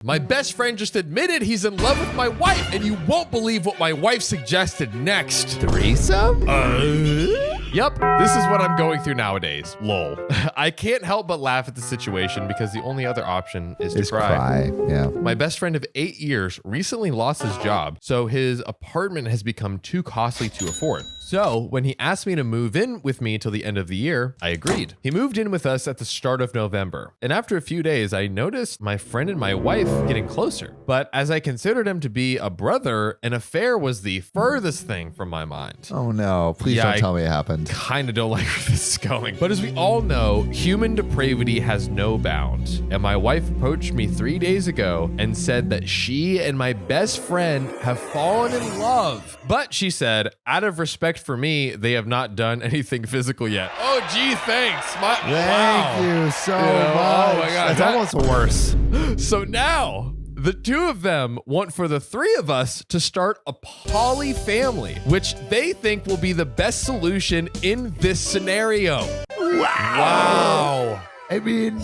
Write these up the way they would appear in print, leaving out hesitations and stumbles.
My best friend just admitted he's in love with my wife, and you won't believe what my wife suggested next. Threesome? Yep, this is what I'm going through nowadays. Lol. I can't help but laugh at the situation because the only other option is to cry. Yeah. My best friend of 8 years recently lost his job, so his apartment has become too costly to afford. So when he asked me to move in with me till the end of the year, I agreed. He moved in with us at the start of November. And after a few days, I noticed my friend and my wife getting closer. But as I considered him to be a brother, an affair was the furthest thing from my mind. Oh no, please don't tell me it happened. Kinda don't like where this is going. But as we all know, human depravity has no bounds. And my wife approached me 3 days ago and said that she and my best friend have fallen in love. But she said, out of respect for me, they have not done anything physical yet. Oh, gee, thanks. Thank you so much. Oh my God. That's almost worse. So now, the two of them want for the three of us to start a poly family, which they think will be the best solution in this scenario. Wow. I mean,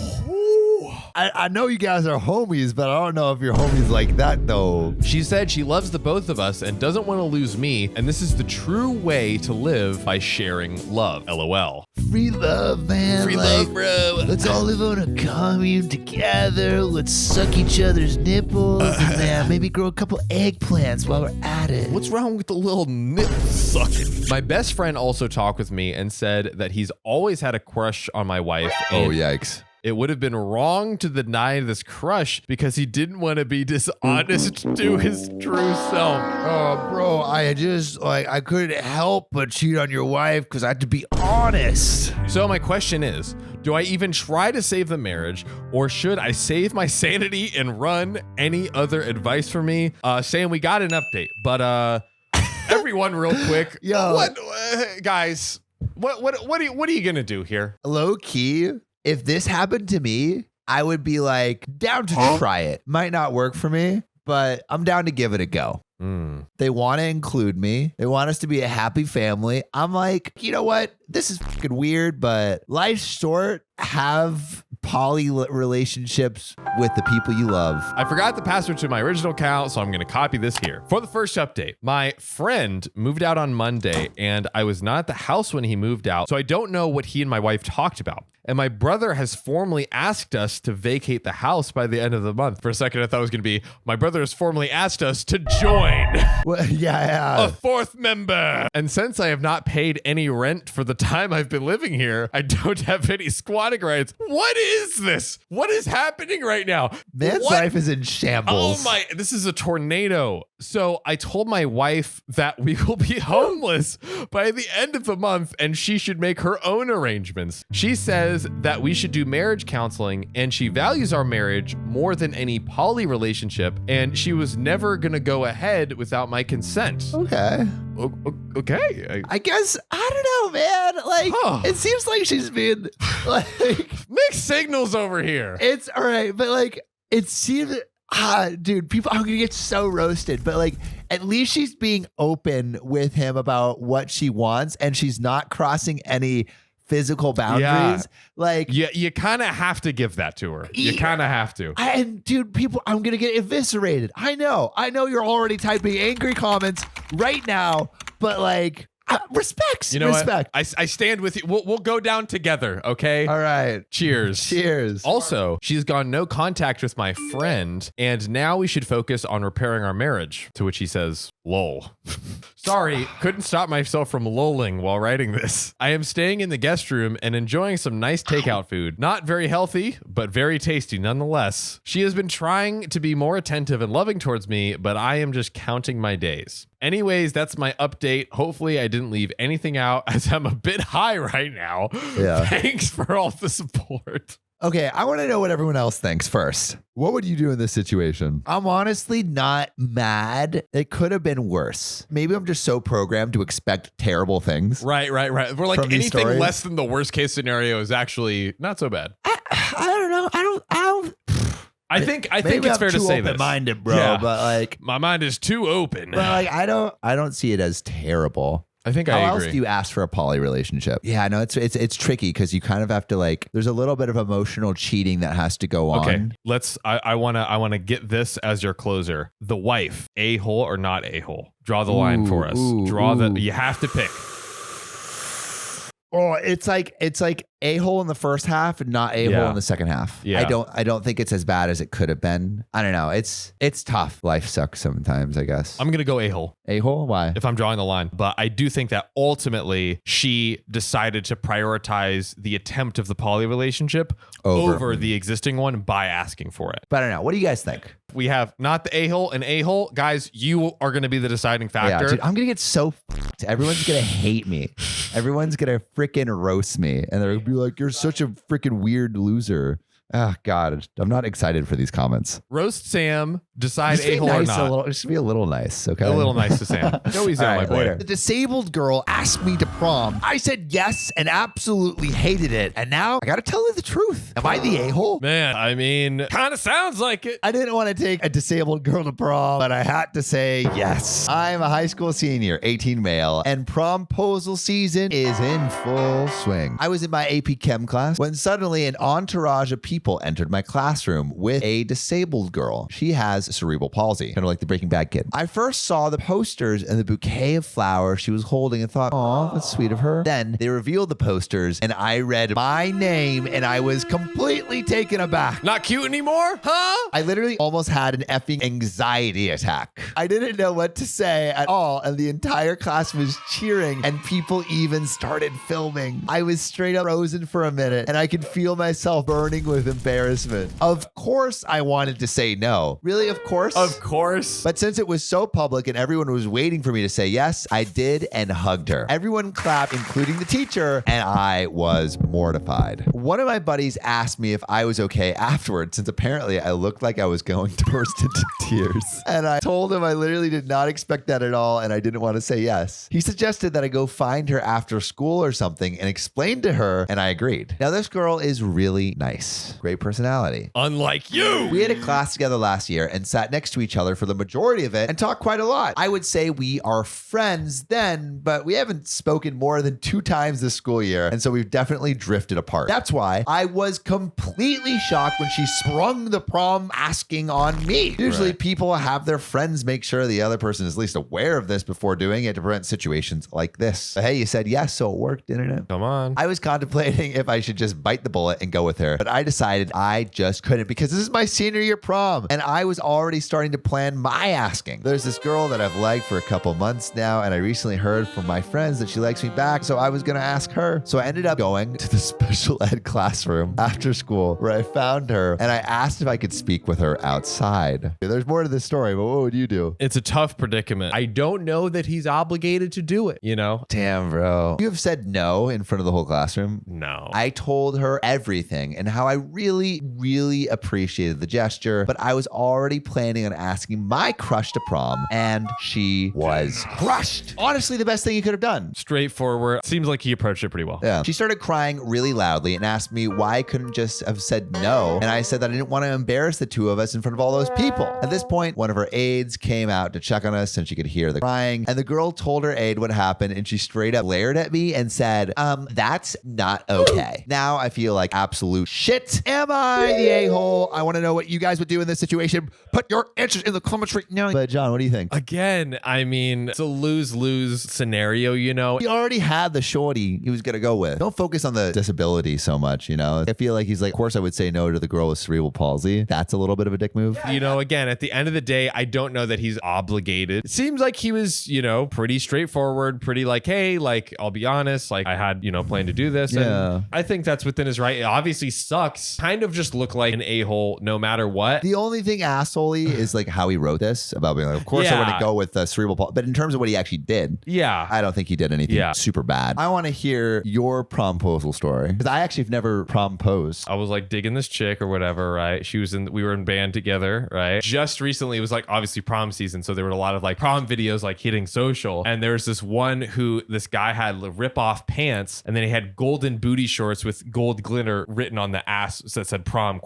I know you guys are homies, but I don't know if you're homies like that, though. She said she loves the both of us and doesn't want to lose me, and this is the true way to live by sharing love. LOL. Free love, man. Free love, bro. Let's all live on a commune together. Let's suck each other's nipples and maybe grow a couple eggplants while we're at it. What's wrong with the little nip sucking? My best friend also talked with me and said that he's always had a crush on my wife. Oh, yikes. It would have been wrong to deny this crush because he didn't want to be dishonest to his true self. Oh, bro, I couldn't help but cheat on your wife because I had to be honest. So my question is, do I even try to save the marriage, or should I save my sanity and run? Any other advice for me? Sam, we got an update, but everyone real quick. Yo. Guys, what are you going to do here? Low key. If this happened to me, I would be like down to try it. Might not work for me, but I'm down to give it a go. They want to include me. They want us to be a happy family. I'm like, you know what? This is fucking weird, but life's short. Have poly relationships with the people you love. I forgot the password to my original account, so I'm going to copy this here. For the first update, my friend moved out on Monday, and I was not at the house when he moved out, so I don't know what he and my wife talked about. And my brother has formally asked us to vacate the house by the end of the month. For a second, I thought it was going to be, my brother has formally asked us to join. Well, yeah. A fourth member. And since I have not paid any rent for the time I've been living here, I don't have any squatting rights. What is this? What is happening right now? Man's life is in shambles. Oh my, this is a tornado. So I told my wife that we will be homeless by the end of the month and she should make her own arrangements. She says that we should do marriage counseling and she values our marriage more than any poly relationship and she was never gonna go ahead without my consent. Okay. Okay. I guess, I don't know, man. Like, It seems like she's been like mixed signals over here. It's all right, but like it seems dude, people are gonna get so roasted, but like at least she's being open with him about what she wants and she's not crossing any physical boundaries. Like you kind of have to give that to her. You kind of have to. And dude, people, I'm gonna get eviscerated. I know you're already typing angry comments right now, but like respect. You know respect. What? I stand with you. We'll go down together, okay? All right. Cheers. Cheers. Also, she's gone no contact with my friend, and now we should focus on repairing our marriage. To which he says, lol. Sorry, couldn't stop myself from lolling while writing this. I am staying in the guest room and enjoying some nice takeout food. Not very healthy, but very tasty nonetheless. She has been trying to be more attentive and loving towards me, but I am just counting my days. Anyways, that's my update. Hopefully I didn't leave anything out as I'm a bit high right now. Yeah. Thanks for all the support. Okay, I want to know what everyone else thinks first. What would you do in this situation? I'm honestly not mad. It could have been worse. Maybe I'm just so programmed to expect terrible things. Right. We're like anything less than the worst case scenario is actually not so bad. I don't know. I think it's fair to say this. Open-minded, bro. Yeah. But like, my mind is too open. But like, I don't see it as terrible. I think How I else agree. do you ask for a poly relationship? Yeah, I know it's tricky because you kind of have to like. There's a little bit of emotional cheating that has to go on. Okay, I wanna get this as your closer. The wife, a-hole or not a-hole? Draw the line for us. You have to pick. Oh, it's like a-hole in the first half and not a-hole in the second half. Yeah. I don't think it's as bad as it could have been. I don't know. It's tough. Life sucks sometimes, I guess. I'm gonna go a-hole. A-hole? Why? If I'm drawing the line. But I do think that ultimately she decided to prioritize the attempt of the poly relationship over the existing one by asking for it. But I don't know. What do you guys think? We have not the a-hole and a-hole. Guys, you are going to be the deciding factor. Yeah, dude, I'm going to get so fucked. Everyone's going to hate me. Everyone's going to freaking roast me. And they're going to be like, you're such a freaking weird loser. Oh, God. I'm not excited for these comments. Roast Sam, decide Just be a-hole nice or not. Just be a little nice, okay? A little nice to Sam. Go easy on my boy. Later. The disabled girl asked me to prom. I said yes and absolutely hated it. And now I got to tell her the truth. Am I the a-hole? Man, I mean, kind of sounds like it. I didn't want to take a disabled girl to prom, but I had to say yes. I'm a high school senior, 18 male, and promposal season is in full swing. I was in my AP Chem class when suddenly an entourage of people entered my classroom with a disabled girl. She has cerebral palsy, kind of like the Breaking Bad kid. I first saw the posters and the bouquet of flowers she was holding and thought, oh, that's sweet of her. Then they revealed the posters and I read my name and I was completely taken aback. Not cute anymore? Huh? I literally almost had an effing anxiety attack. I didn't know what to say at all, and the entire class was cheering, and people even started filming. I was straight up frozen for a minute, and I could feel myself burning with embarrassment. Of course, I wanted to say no. Really, of course? Of course. But since it was so public and everyone was waiting for me to say yes, I did and hugged her. Everyone clapped, including the teacher, and I was mortified. One of my buddies asked me if I was okay afterwards, since apparently I looked like I was going to burst into tears. And I told him I literally did not expect that at all, and I didn't want to say yes. He suggested that I go find her after school or something and explain to her, and I agreed. Now, this girl is really nice. Great personality. Unlike you. We had a class together last year and sat next to each other for the majority of it and talked quite a lot. I would say we are friends then, but we haven't spoken more than 2 times this school year, and so we've definitely drifted apart. That's why I was completely shocked when she sprung the prom asking on me. Usually people have their friends make sure the other person is at least aware of this before doing it to prevent situations like this. But hey, you said yes, so it worked, didn't it? Come on. I was contemplating if I should just bite the bullet and go with her, but I decided I just couldn't because this is my senior year prom and I was already starting to plan my asking. There's this girl that I've liked for a couple months now, and I recently heard from my friends that she likes me back, so I was going to ask her. So I ended up going to the special ed classroom after school where I found her and I asked if I could speak with her outside. There's more to this story, but what would you do? It's a tough predicament. I don't know that he's obligated to do it, you know? Damn, bro. You have said no in front of the whole classroom? No. I told her everything and how I really, really appreciated the gesture, but I was already planning on asking my crush to prom, and she was crushed. Honestly, the best thing you could have done. Straightforward. Seems like he approached it pretty well. Yeah. She started crying really loudly and asked me why I couldn't just have said no. And I said that I didn't want to embarrass the two of us in front of all those people. At this point, one of her aides came out to check on us and she could hear the crying. And the girl told her aide what happened and she straight up glared at me and said, that's not okay. Now I feel like absolute shit. Am I the a-hole? I want to know what you guys would do in this situation. Put your answers in the comments right now. But John, what do you think? Again, I mean, it's a lose-lose scenario, you know? He already had the shorty he was going to go with. Don't focus on the disability so much, you know? I feel like he's like, of course I would say no to the girl with cerebral palsy. That's a little bit of a dick move. You know, again, at the end of the day, I don't know that he's obligated. It seems like he was, you know, pretty straightforward, pretty like, hey, like, I'll be honest, like I had, you know, planned to do this. Yeah. And I think that's within his right. It obviously sucks. Kind of just look like an a-hole no matter what. The only thing assholey is like how he wrote this about being like, of course I wouldn't go with cerebral palsy. But in terms of what he actually did, yeah, I don't think he did anything super bad. I want to hear your promposal story because I actually have never promposed. I was like digging this chick or whatever, right? We were in band together, right? Just recently, it was like obviously prom season. So there were a lot of like prom videos like hitting social. And there was this one this guy had rip off pants and then he had golden booty shorts with gold glitter written on the ass glass that said prom ?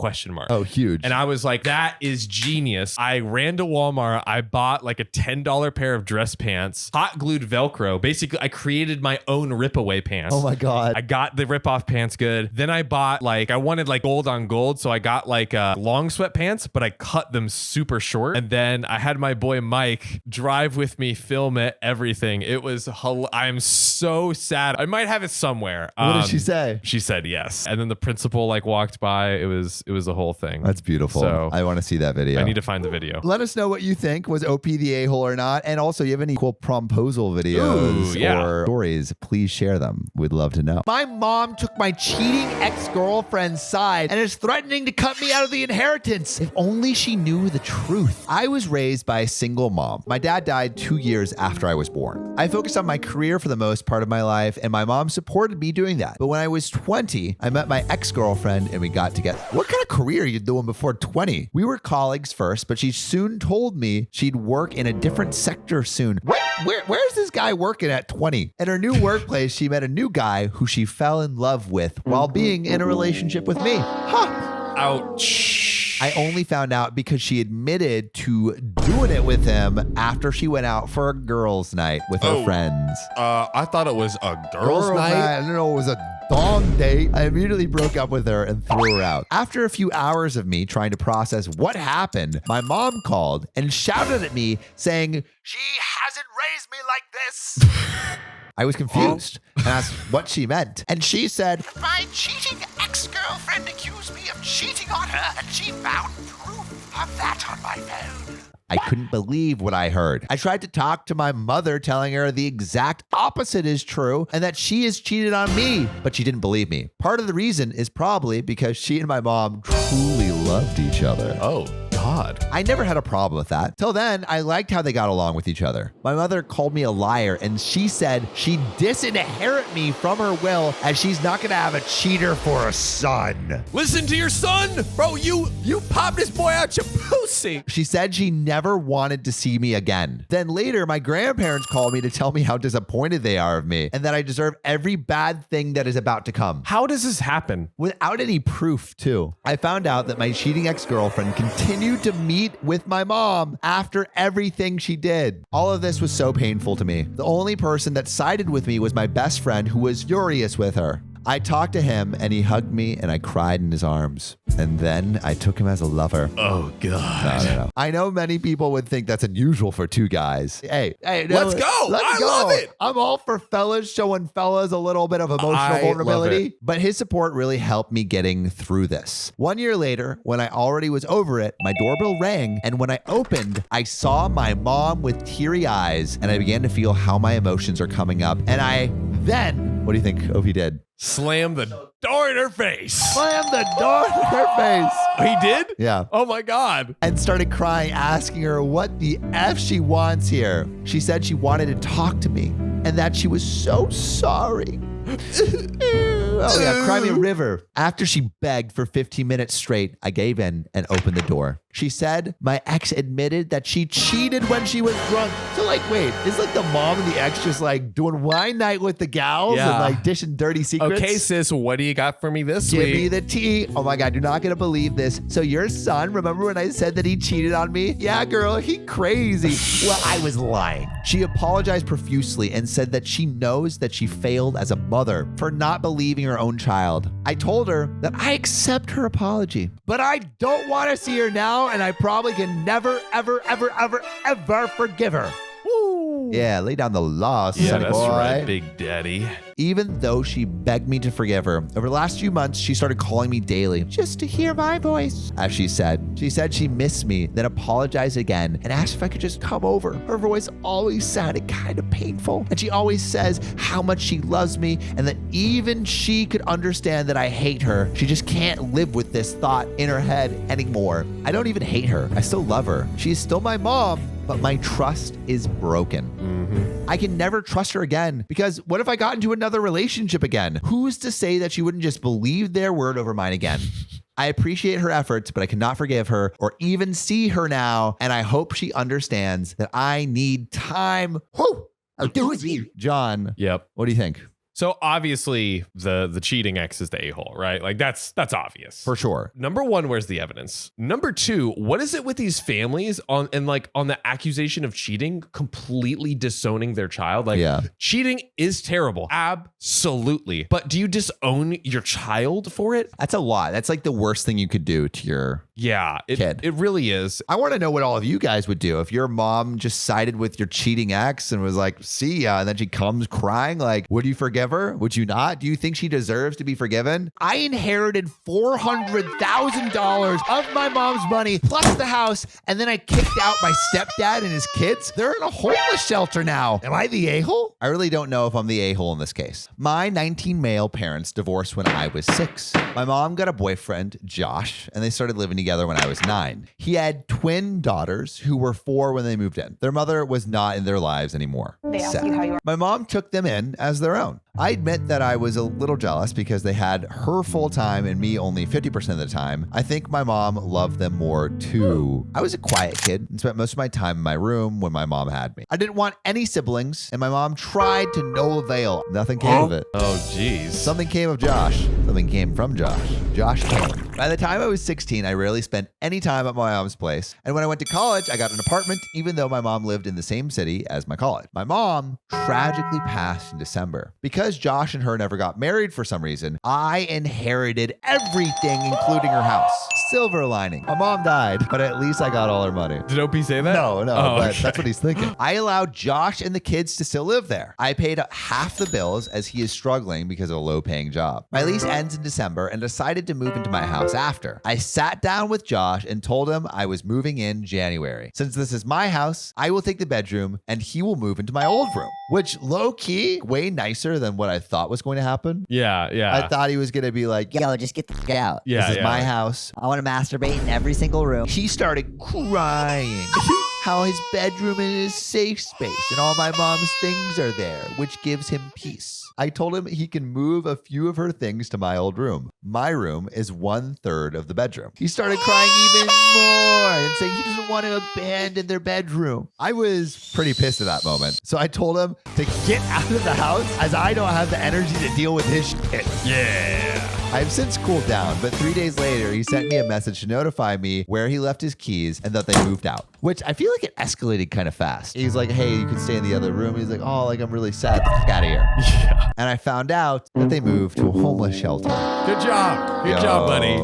Oh, huge. And I was like, that is genius. I ran to Walmart. I bought like a $10 pair of dress pants, hot glued Velcro. Basically, I created my own rip-away pants. Oh my God. I got the rip-off pants good. Then I bought I wanted like gold on gold. So I got like long sweatpants, but I cut them super short. And then I had my boy Mike drive with me, film it, everything. It was, I'm so sad. I might have it somewhere. What did she say? She said yes. And then the principal walked by. It was a whole thing. That's beautiful. So I want to see that video. I need to find the video. Let us know what you think. Was OP the a-hole or not? And also, you have any cool promposal videos or stories, please share them. We'd love to know. My mom took my cheating ex-girlfriend's side and is threatening to cut me out of the inheritance. If only she knew the truth. I was raised by a single mom. My dad died 2 years after I was born. I focused on my career for the most part of my life, and my mom supported me doing that. But when I was 20, I met my ex-girlfriend and we got together. What kind of career are you doing before 20? We were colleagues first, but she soon told me she'd work in a different sector soon. Where's this guy working at 20? At her new workplace, she met a new guy who she fell in love with while being in a relationship with me. Huh. Ouch. I only found out because she admitted to doing it with him after she went out for a girls' night with her friends. I thought it was a girls' night. I don't know, it was a dong date. I immediately broke up with her and threw her out. After a few hours of me trying to process what happened, my mom called and shouted at me saying, "She hasn't raised me like this." I was confused and asked what she meant. And she said, "My cheating ex-girlfriend accused me of cheating on her, and she found proof of that on my phone." I couldn't believe what I heard. I tried to talk to my mother, telling her the exact opposite is true and that she has cheated on me, but she didn't believe me. Part of the reason is probably because she and my mom truly loved each other. Oh, God. I never had a problem with that. Till then, I liked how they got along with each other. My mother called me a liar, and she said she'd disinherit me from her will as she's not gonna have a cheater for a son. Listen to your son, bro. You popped this boy out your pussy. She said she never wanted to see me again. Then later, my grandparents called me to tell me how disappointed they are of me and that I deserve every bad thing that is about to come. How does this happen? Without any proof, too. I found out that my cheating ex-girlfriend continued to meet with my mom after everything she did. All of this was so painful to me. The only person that sided with me was my best friend, who was furious with her. I talked to him and he hugged me and I cried in his arms. And then I took him as a lover. Oh, God. No. I know many people would think that's unusual for two guys. Hey, let's go. I love it. I'm all for fellas showing fellas a little bit of emotional vulnerability, but his support really helped me getting through this. 1 year later, when I already was over it, my doorbell rang, and when I opened, I saw my mom with teary eyes, and I began to feel how my emotions are coming up. And what do you think OP did? Slam the door in her face. Slam the door in her face. He did? Yeah. Oh my God. And started crying, asking her what the F she wants here. She said she wanted to talk to me and that she was so sorry. Oh yeah, cry me a river. After she begged for 15 minutes straight, I gave in and opened the door. She said my ex admitted that she cheated when she was drunk. So wait, is the mom and the ex just doing wine night with the gals and dishing dirty secrets? Okay, sis, what do you got for me this week? Give me the tea. Oh my God, you're not gonna believe this. So your son, remember when I said that he cheated on me? Yeah, girl, he crazy. Well, I was lying. She apologized profusely and said that she knows that she failed as a mother for not believing her own child. I told her that I accept her apology, but I don't want to see her now, and I probably can never, ever, ever, ever, ever forgive her. Woo. Yeah, lay down the law, sonny that's boy. right, big daddy. Even though she begged me to forgive her, over the last few months, she started calling me daily just to hear my voice, as she said. She said she missed me, then apologized again and asked if I could just come over. Her voice always sounded kind of painful, and she always says how much she loves me and that even she could understand that I hate her. She just can't live with this thought in her head anymore. I don't even hate her. I still love her. She is still my mom, but my trust is broken. I can never trust her again, because what if I got into another relationship again? Who's to say that she wouldn't just believe their word over mine again? I appreciate her efforts, but I cannot forgive her or even see her now, and I hope she understands that I need time. Whew. I'll do with you. John. Yep. What do you think? So obviously the cheating ex is the a-hole, right? Like that's obvious. For sure. Number one, where's the evidence? Number two, what is it with these families on the accusation of cheating, completely disowning their child? Like cheating is terrible. Absolutely. But do you disown your child for it? That's a lot. That's like the worst thing you could do to your kid. It really is. I want to know what all of you guys would do if your mom just sided with your cheating ex and was like, see ya, and then she comes crying. Like, would you forgive her? Would you not? Do you think she deserves to be forgiven? I inherited $400,000 of my mom's money plus the house, and then I kicked out my stepdad and his kids. They're in a homeless shelter now. Am I the a-hole? I really don't know if I'm the a-hole in this case. My 19 male parents divorced when I was 6. My mom got a boyfriend, Josh, and they started living together when I was 9. He had twin daughters who were 4 when they moved in. Their mother was not in their lives anymore. They ask you how you are. My mom took them in as their own. I admit that I was a little jealous because they had her full time and me only 50% of the time. I think my mom loved them more too. I was a quiet kid and spent most of my time in my room when my mom had me. I didn't want any siblings, and my mom tried to no avail. Nothing came of it. Oh, geez. Something came of Josh. Something came from Josh. Josh came. By the time I was 16, I rarely spent any time at my mom's place. And when I went to college, I got an apartment, even though my mom lived in the same city as my college. My mom tragically passed in December. Because Josh and her never got married for some reason, I inherited everything, including her house. Silver lining. My mom died, but at least I got all her money. Did OP say that? No, but okay. That's what he's thinking. I allowed Josh and the kids to still live there. I paid half the bills as he is struggling because of a low-paying job. My lease ends in December and decided to move into my house after. I sat down with Josh and told him I was moving in January. Since this is my house, I will take the bedroom and he will move into my old room, which low-key, way nicer than what I thought was going to happen. Yeah. I thought he was going to be like, Yo, just get the f out. Yeah, this is my house. I want to masturbate in every single room. He started crying. How his bedroom is a safe space and all my mom's things are there, which gives him peace. I told him he can move a few of her things to my old room. My room is 1/3 of the bedroom. He started crying even more and saying he doesn't want to abandon their bedroom. I was pretty pissed at that moment. So I told him to get out of the house as I don't have the energy to deal with his shit. Yeah. I've since cooled down, but 3 days later, he sent me a message to notify me where he left his keys and that they moved out, which I feel like it escalated kind of fast. He's like, hey, you can stay in the other room. He's like, oh, like I'm really sad. Get out of here. Yeah. And I found out that they moved to a homeless shelter. Good job. Good job, buddy.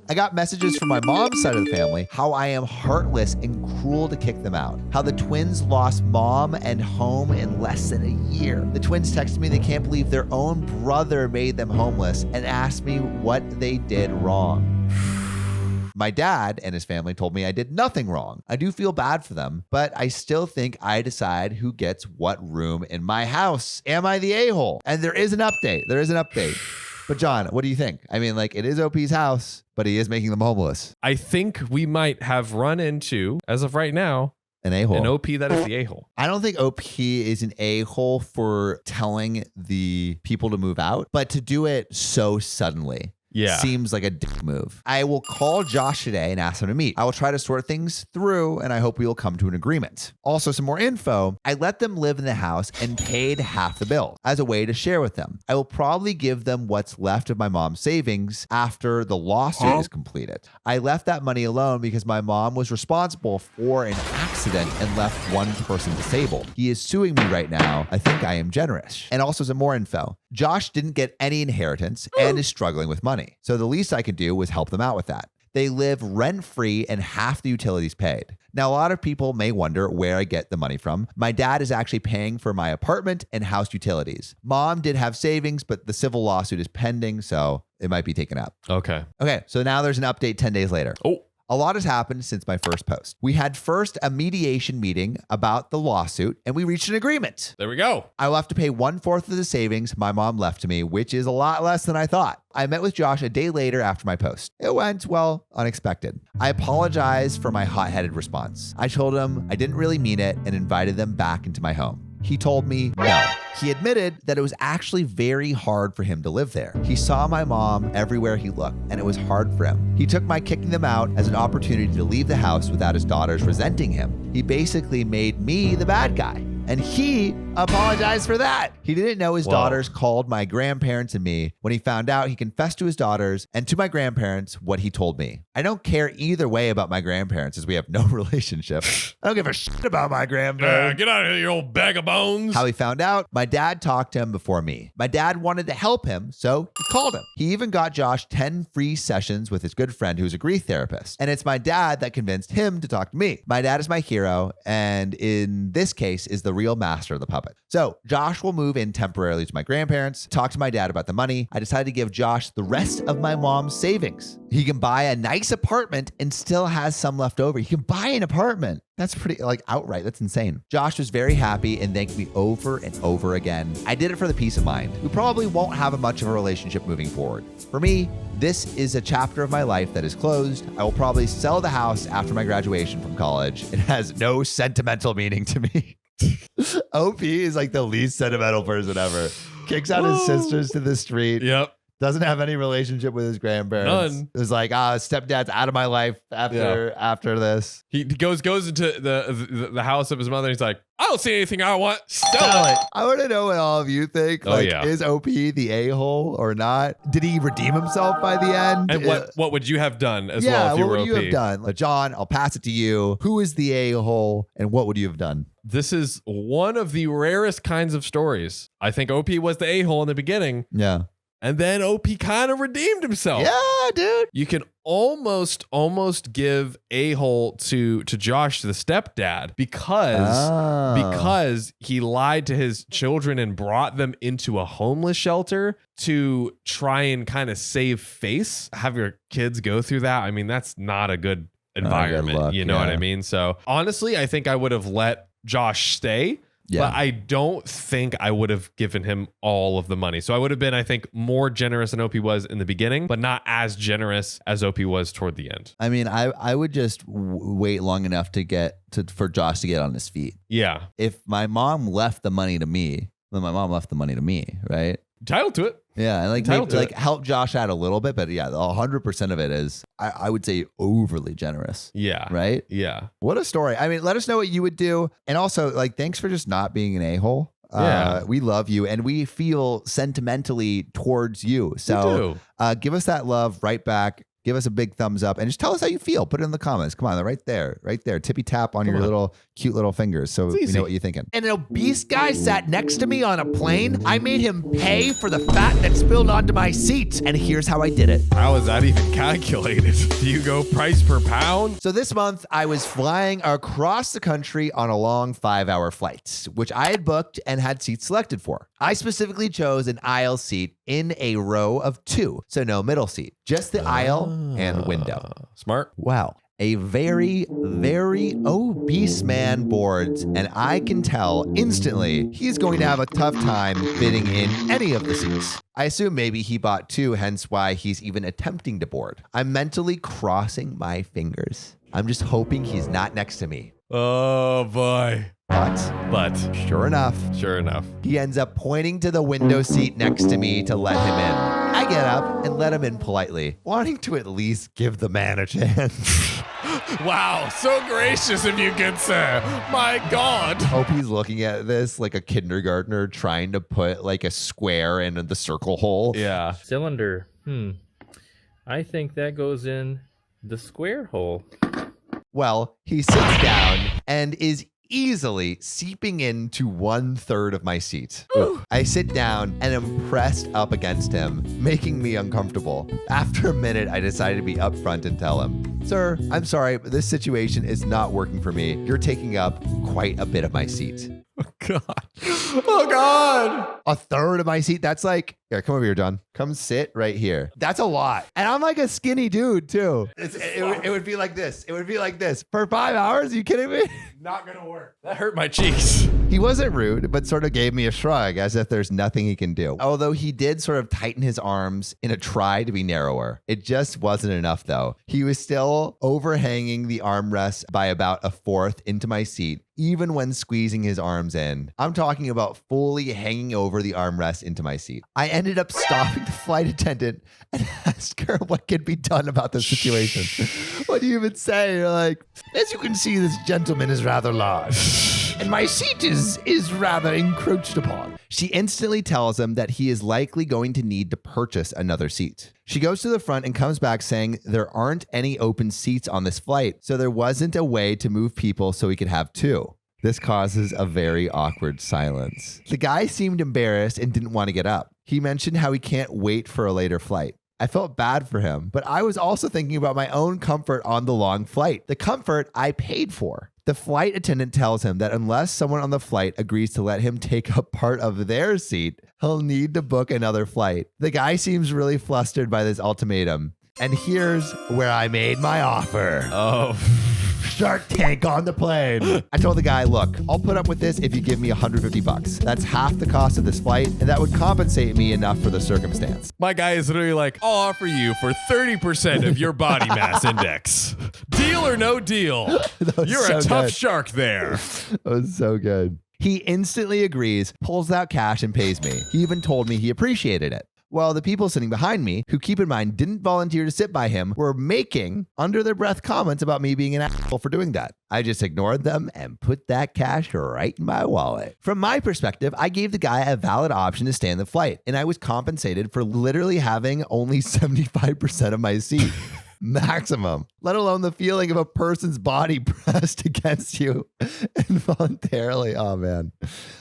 I got messages from my mom's side of the family how I am heartless and cruel to kick them out. How the twins lost mom and home in less than a year. The twins texted me they can't believe their own brother made them homeless and asked me what they did wrong. My dad and his family told me I did nothing wrong. I do feel bad for them, but I still think I decide who gets what room in my house. Am I the a-hole? And there is an update. But John, what do you think? I mean, like, it is OP's house, but he is making them homeless. I think we might have run into, as of right now, an a-hole. An OP that is the a-hole. I don't think OP is an a-hole for telling the people to move out, but to do it so suddenly. Seems like a dick move. I will call Josh today and ask him to meet. I will try to sort things through and I hope we will come to an agreement. Also, some more info. I let them live in the house and paid half the bill as a way to share with them. I will probably give them what's left of my mom's savings after the lawsuit is completed. I left that money alone because my mom was responsible for an accident and left one person disabled. He is suing me right now. I think I am generous. And also some more info. Josh didn't get any inheritance and is struggling with money. So the least I could do was help them out with that. They live rent-free and half the utilities paid. Now, a lot of people may wonder where I get the money from. My dad is actually paying for my apartment and house utilities. Mom did have savings, but the civil lawsuit is pending, so it might be taken up. Okay, so now there's an update 10 days later. A lot has happened since my first post. We had first a mediation meeting about the lawsuit and we reached an agreement. There we go. I will have to pay 1/4 of the savings my mom left to me, which is a lot less than I thought. I met with Josh a day later after my post. It went, well, unexpected. I apologized for my hot-headed response. I told him I didn't really mean it and invited them back into my home. He told me no. He admitted that it was actually very hard for him to live there. He saw my mom everywhere he looked, and it was hard for him. He took my kicking them out as an opportunity to leave the house without his daughters resenting him. He basically made me the bad guy. And he Apologize for that. He didn't know his daughters called my grandparents and me. When he found out, he confessed to his daughters and to my grandparents what he told me. I don't care either way about my grandparents as we have no relationship. I don't give a shit about my grandparents. Get out of here, you old bag of bones. How he found out, my dad talked to him before me. My dad wanted to help him, so he called him. He even got Josh 10 free sessions with his good friend who's a grief therapist. And it's my dad that convinced him to talk to me. My dad is my hero, and in this case is the real master of the puppet. So Josh will move in temporarily to my grandparents, talk to my dad about the money. I decided to give Josh the rest of my mom's savings. He can buy a nice apartment and still has some left over. He can buy an apartment. That's pretty, outright. That's insane. Josh was very happy and thanked me over and over again. I did it for the peace of mind. We probably won't have much of a relationship moving forward. For me, this is a chapter of my life that is closed. I will probably sell the house after my graduation from college. It has no sentimental meaning to me. OP is like the least sentimental person ever. Kicks out his sisters to the street. Yep. Doesn't have any relationship with his grandparents. None. It was like, stepdad's out of my life after this. He goes into the house of his mother. And he's like, I don't see anything I want. Sell it. I want to know what all of you think. Is OP the a-hole or not? Did he redeem himself by the end? And what would you have done as well if you were OP? What would you have done? John, I'll pass it to you. Who is the a-hole and what would you have done? This is one of the rarest kinds of stories. I think OP was the a-hole in the beginning. Yeah. And then OP kind of redeemed himself. Yeah, dude. You can almost give a-hole to Josh, the stepdad, because he lied to his children and brought them into a homeless shelter to try and kind of save face. Have your kids go through that. I mean, that's not a good environment. You know what I mean? So honestly, I think I would have let Josh stay. Yeah. But I don't think I would have given him all of the money. So I would have been, I think, more generous than OP was in the beginning, but not as generous as OP was toward the end. I mean, I would just wait long enough for Josh to get on his feet. Yeah. If my mom left the money to me, then my mom left the money to me, right? Entitled to it. Yeah, and maybe help Josh out a little bit, but yeah, 100% of it is, I would say, overly generous. Yeah. Right? Yeah. What a story. I mean, let us know what you would do. And also, thanks for just not being an a-hole. We love you and we feel sentimentally towards you. So give us that love right back. Give us a big thumbs up and just tell us how you feel. Put it in the comments. Come on, they're right there. Tippy tap on your cute little fingers. So we know what you're thinking. And an obese guy sat next to me on a plane. I made him pay for the fat that spilled onto my seat. And here's how I did it. How is that even calculated? Do you go price per pound? So this month I was flying across the country on a long 5-hour flight, which I had booked and had seats selected for. I specifically chose an aisle seat in a row of 2. So no middle seat, just the aisle and window. Smart. Wow. A very, very obese man boards, and I can tell instantly he's going to have a tough time fitting in any of the seats. I assume maybe he bought 2, hence why he's even attempting to board. I'm mentally crossing my fingers. I'm just hoping he's not next to me. Oh boy. But sure enough, he ends up pointing to the window seat next to me to let him in. I get up and let him in politely, wanting to at least give the man a chance. Wow, so gracious of you, good sir. My God. Hope he's looking at this like a kindergartner trying to put like a square in the circle hole. Yeah. Cylinder. I think that goes in the square hole. Well, he sits down and is easily seeping into 1/3 of my seat. I sit down and am pressed up against him, making me uncomfortable. After a minute, I decided to be upfront and tell him, "Sir, I'm sorry, but this situation is not working for me. You're taking up quite a bit of my seat." Oh, God. Oh, God. 1/3 of my seat. That's like, here, come over here, John. Come sit right here. That's a lot. And I'm like a skinny dude, too. It would be like this. It would be like this. For 5 hours? Are you kidding me? Not going to work. That hurt my cheeks. He wasn't rude, but sort of gave me a shrug as if there's nothing he can do. Although he did sort of tighten his arms in a try to be narrower. It just wasn't enough, though. He was still overhanging the armrest by about 1/4 into my seat, even when squeezing his arms in. I'm talking talking about fully hanging over the armrest into my seat. I ended up stopping the flight attendant and asked her what could be done about the situation. What do you even say? You're like, as you can see, this gentleman is rather large, and my seat is rather encroached upon. She instantly tells him that he is likely going to need to purchase another seat. She goes to the front and comes back saying there aren't any open seats on this flight, so there wasn't a way to move people so we could have two. This causes a very awkward silence. The guy seemed embarrassed and didn't want to get up. He mentioned how he can't wait for a later flight. I felt bad for him, but I was also thinking about my own comfort on the long flight, the comfort I paid for. The flight attendant tells him that unless someone on the flight agrees to let him take up part of their seat, he'll need to book another flight. The guy seems really flustered by this ultimatum. And here's where I made my offer. Oh. Shark Tank on the plane. I told the guy, look, I'll put up with this if you give me $150. That's half the cost of this flight, and that would compensate me enough for the circumstance. My guy is literally like, I'll offer you for 30% of your body mass index. Deal or no deal. You're so a tough good. shark there. That was so good. He instantly agrees, pulls out cash, and pays me. He even told me he appreciated it. Well, the people sitting behind me, who keep in mind didn't volunteer to sit by him, were making under their breath comments about me being an asshole for doing that. I just ignored them and put that cash right in my wallet. From my perspective, I gave the guy a valid option to stay in the flight, and I was compensated for literally having only 75% of my seat. Maximum, let alone the feeling of a person's body pressed against you involuntarily. Oh man,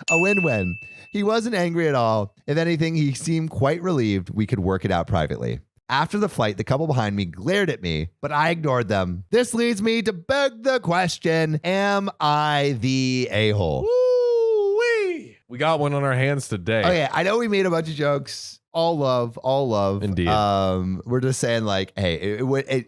a win-win. He wasn't angry at all. If anything, he seemed quite relieved we could work it out privately. After the flight, the couple behind me glared at me, but I ignored them. This leads me to beg the question, am I the a-hole? Woo-wee. We got one on our hands today. Okay, I know we made a bunch of jokes. All love. Indeed. We're just saying, like, hey,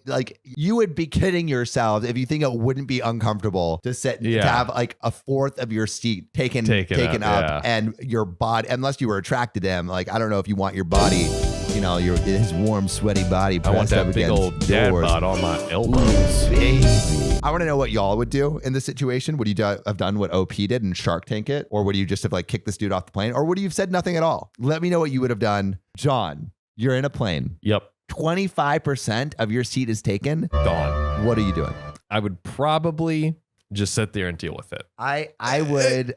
like you would be kidding yourselves if you think it wouldn't be uncomfortable to sit to have like a fourth of your seat taken up, and your body, unless you were attracted to him. Like, I don't know if you want your body, you know, his warm, sweaty body. I want that big old dad bod on my elbows. Baby. I want to know what y'all would do in this situation. Would you have done what OP did and Shark Tank it? Or would you just have like kicked this dude off the plane? Or would you have said nothing at all? Let me know what you would have done. John, you're in a plane. Yep. 25% of your seat is taken. Gone. What are you doing? I would probably just sit there and deal with it. I would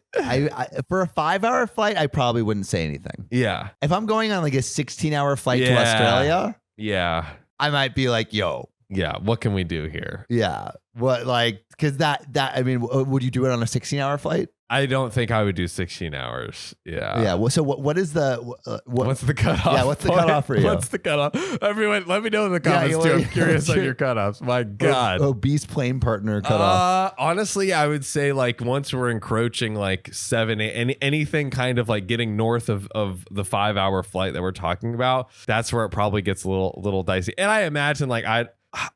for a 5-hour flight, I probably wouldn't say anything. Yeah. If I'm going on like a 16-hour flight to Australia, yeah, I might be like, yo. Yeah, what can we do here? Yeah. What, like, because that I mean, would you do it on a 16-hour flight? I don't think I would do 16 hours. Yeah. Yeah. Well, so what is the what's the cutoff? Yeah. What's the cutoff for you? What's the cutoff? Everyone, let me know in the comments too. I'm curious on your cutoffs. My God. Obese plane partner cutoff. Honestly, I would say like once we're encroaching like 7, anything kind of like getting north of the 5-hour flight that we're talking about, that's where it probably gets a little dicey. And I imagine like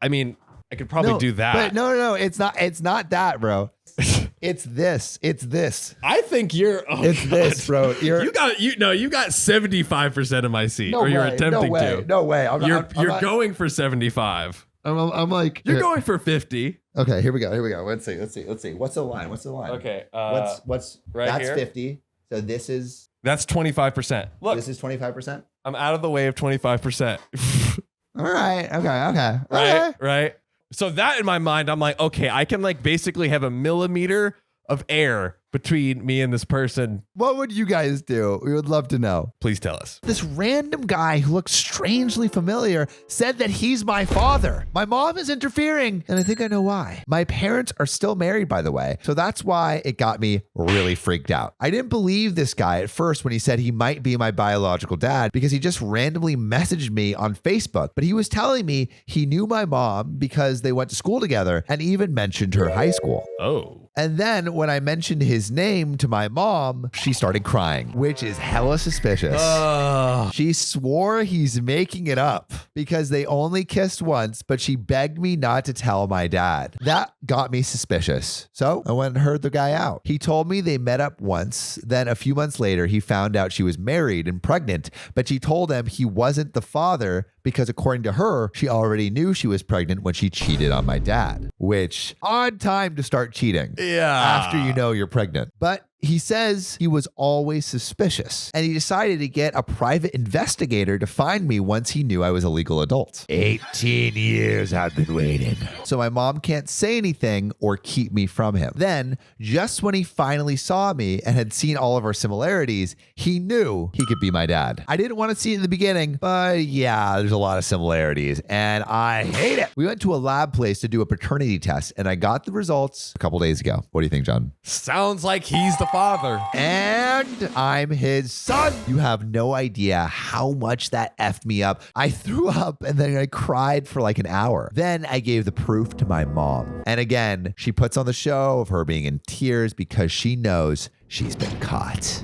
I mean, I could probably do that. But no, it's not that, bro. It's this. I think you're. Oh it's God. this, bro. You got 75% of my seat, or you're attempting to. No way. You're going for 75. I'm like you're going for 50. Okay, here we go. Let's see. What's the line? Okay. What's right that's here? 50. So that's 25%. Look, this is 25%. I'm out of the way of 25%. All right. Okay. Right. So that in my mind, I'm like, okay, I can like basically have a millimeter of air between me and this person. What would you guys do? We would love to know. Please tell us. This random guy who looks strangely familiar said that he's my father. My mom is interfering, and I think I know why. My parents are still married, by the way, so that's why it got me really freaked out. I didn't believe this guy at first when he said he might be my biological dad because he just randomly messaged me on Facebook, but he was telling me he knew my mom because they went to school together and even mentioned her high school. Oh. And then when I mentioned his name to my mom, she started crying, which is hella suspicious. She swore he's making it up because they only kissed once, but she begged me not to tell my dad. That got me suspicious. So I went and heard the guy out. He told me they met up once. Then a few months later, he found out she was married and pregnant, but she told him he wasn't the father because according to her, she already knew she was pregnant when she cheated on my dad, which odd time to start cheating. Yeah. After you know you're pregnant. But He says he was always suspicious, and he decided to get a private investigator to find me once he knew I was a legal adult. 18 years I've been waiting. So my mom can't say anything or keep me from him. Then, just when he finally saw me and had seen all of our similarities, he knew he could be my dad. I didn't want to see it in the beginning, but yeah, there's a lot of similarities, and I hate it. We went to a lab place to do a paternity test, and I got the results a couple days ago. What do you think, John? Sounds like he's the father. And I'm his son. You have no idea how much that effed me up. I threw up and then I cried for like an hour. Then I gave the proof to my mom. And again, she puts on the show of her being in tears because she knows she's been caught.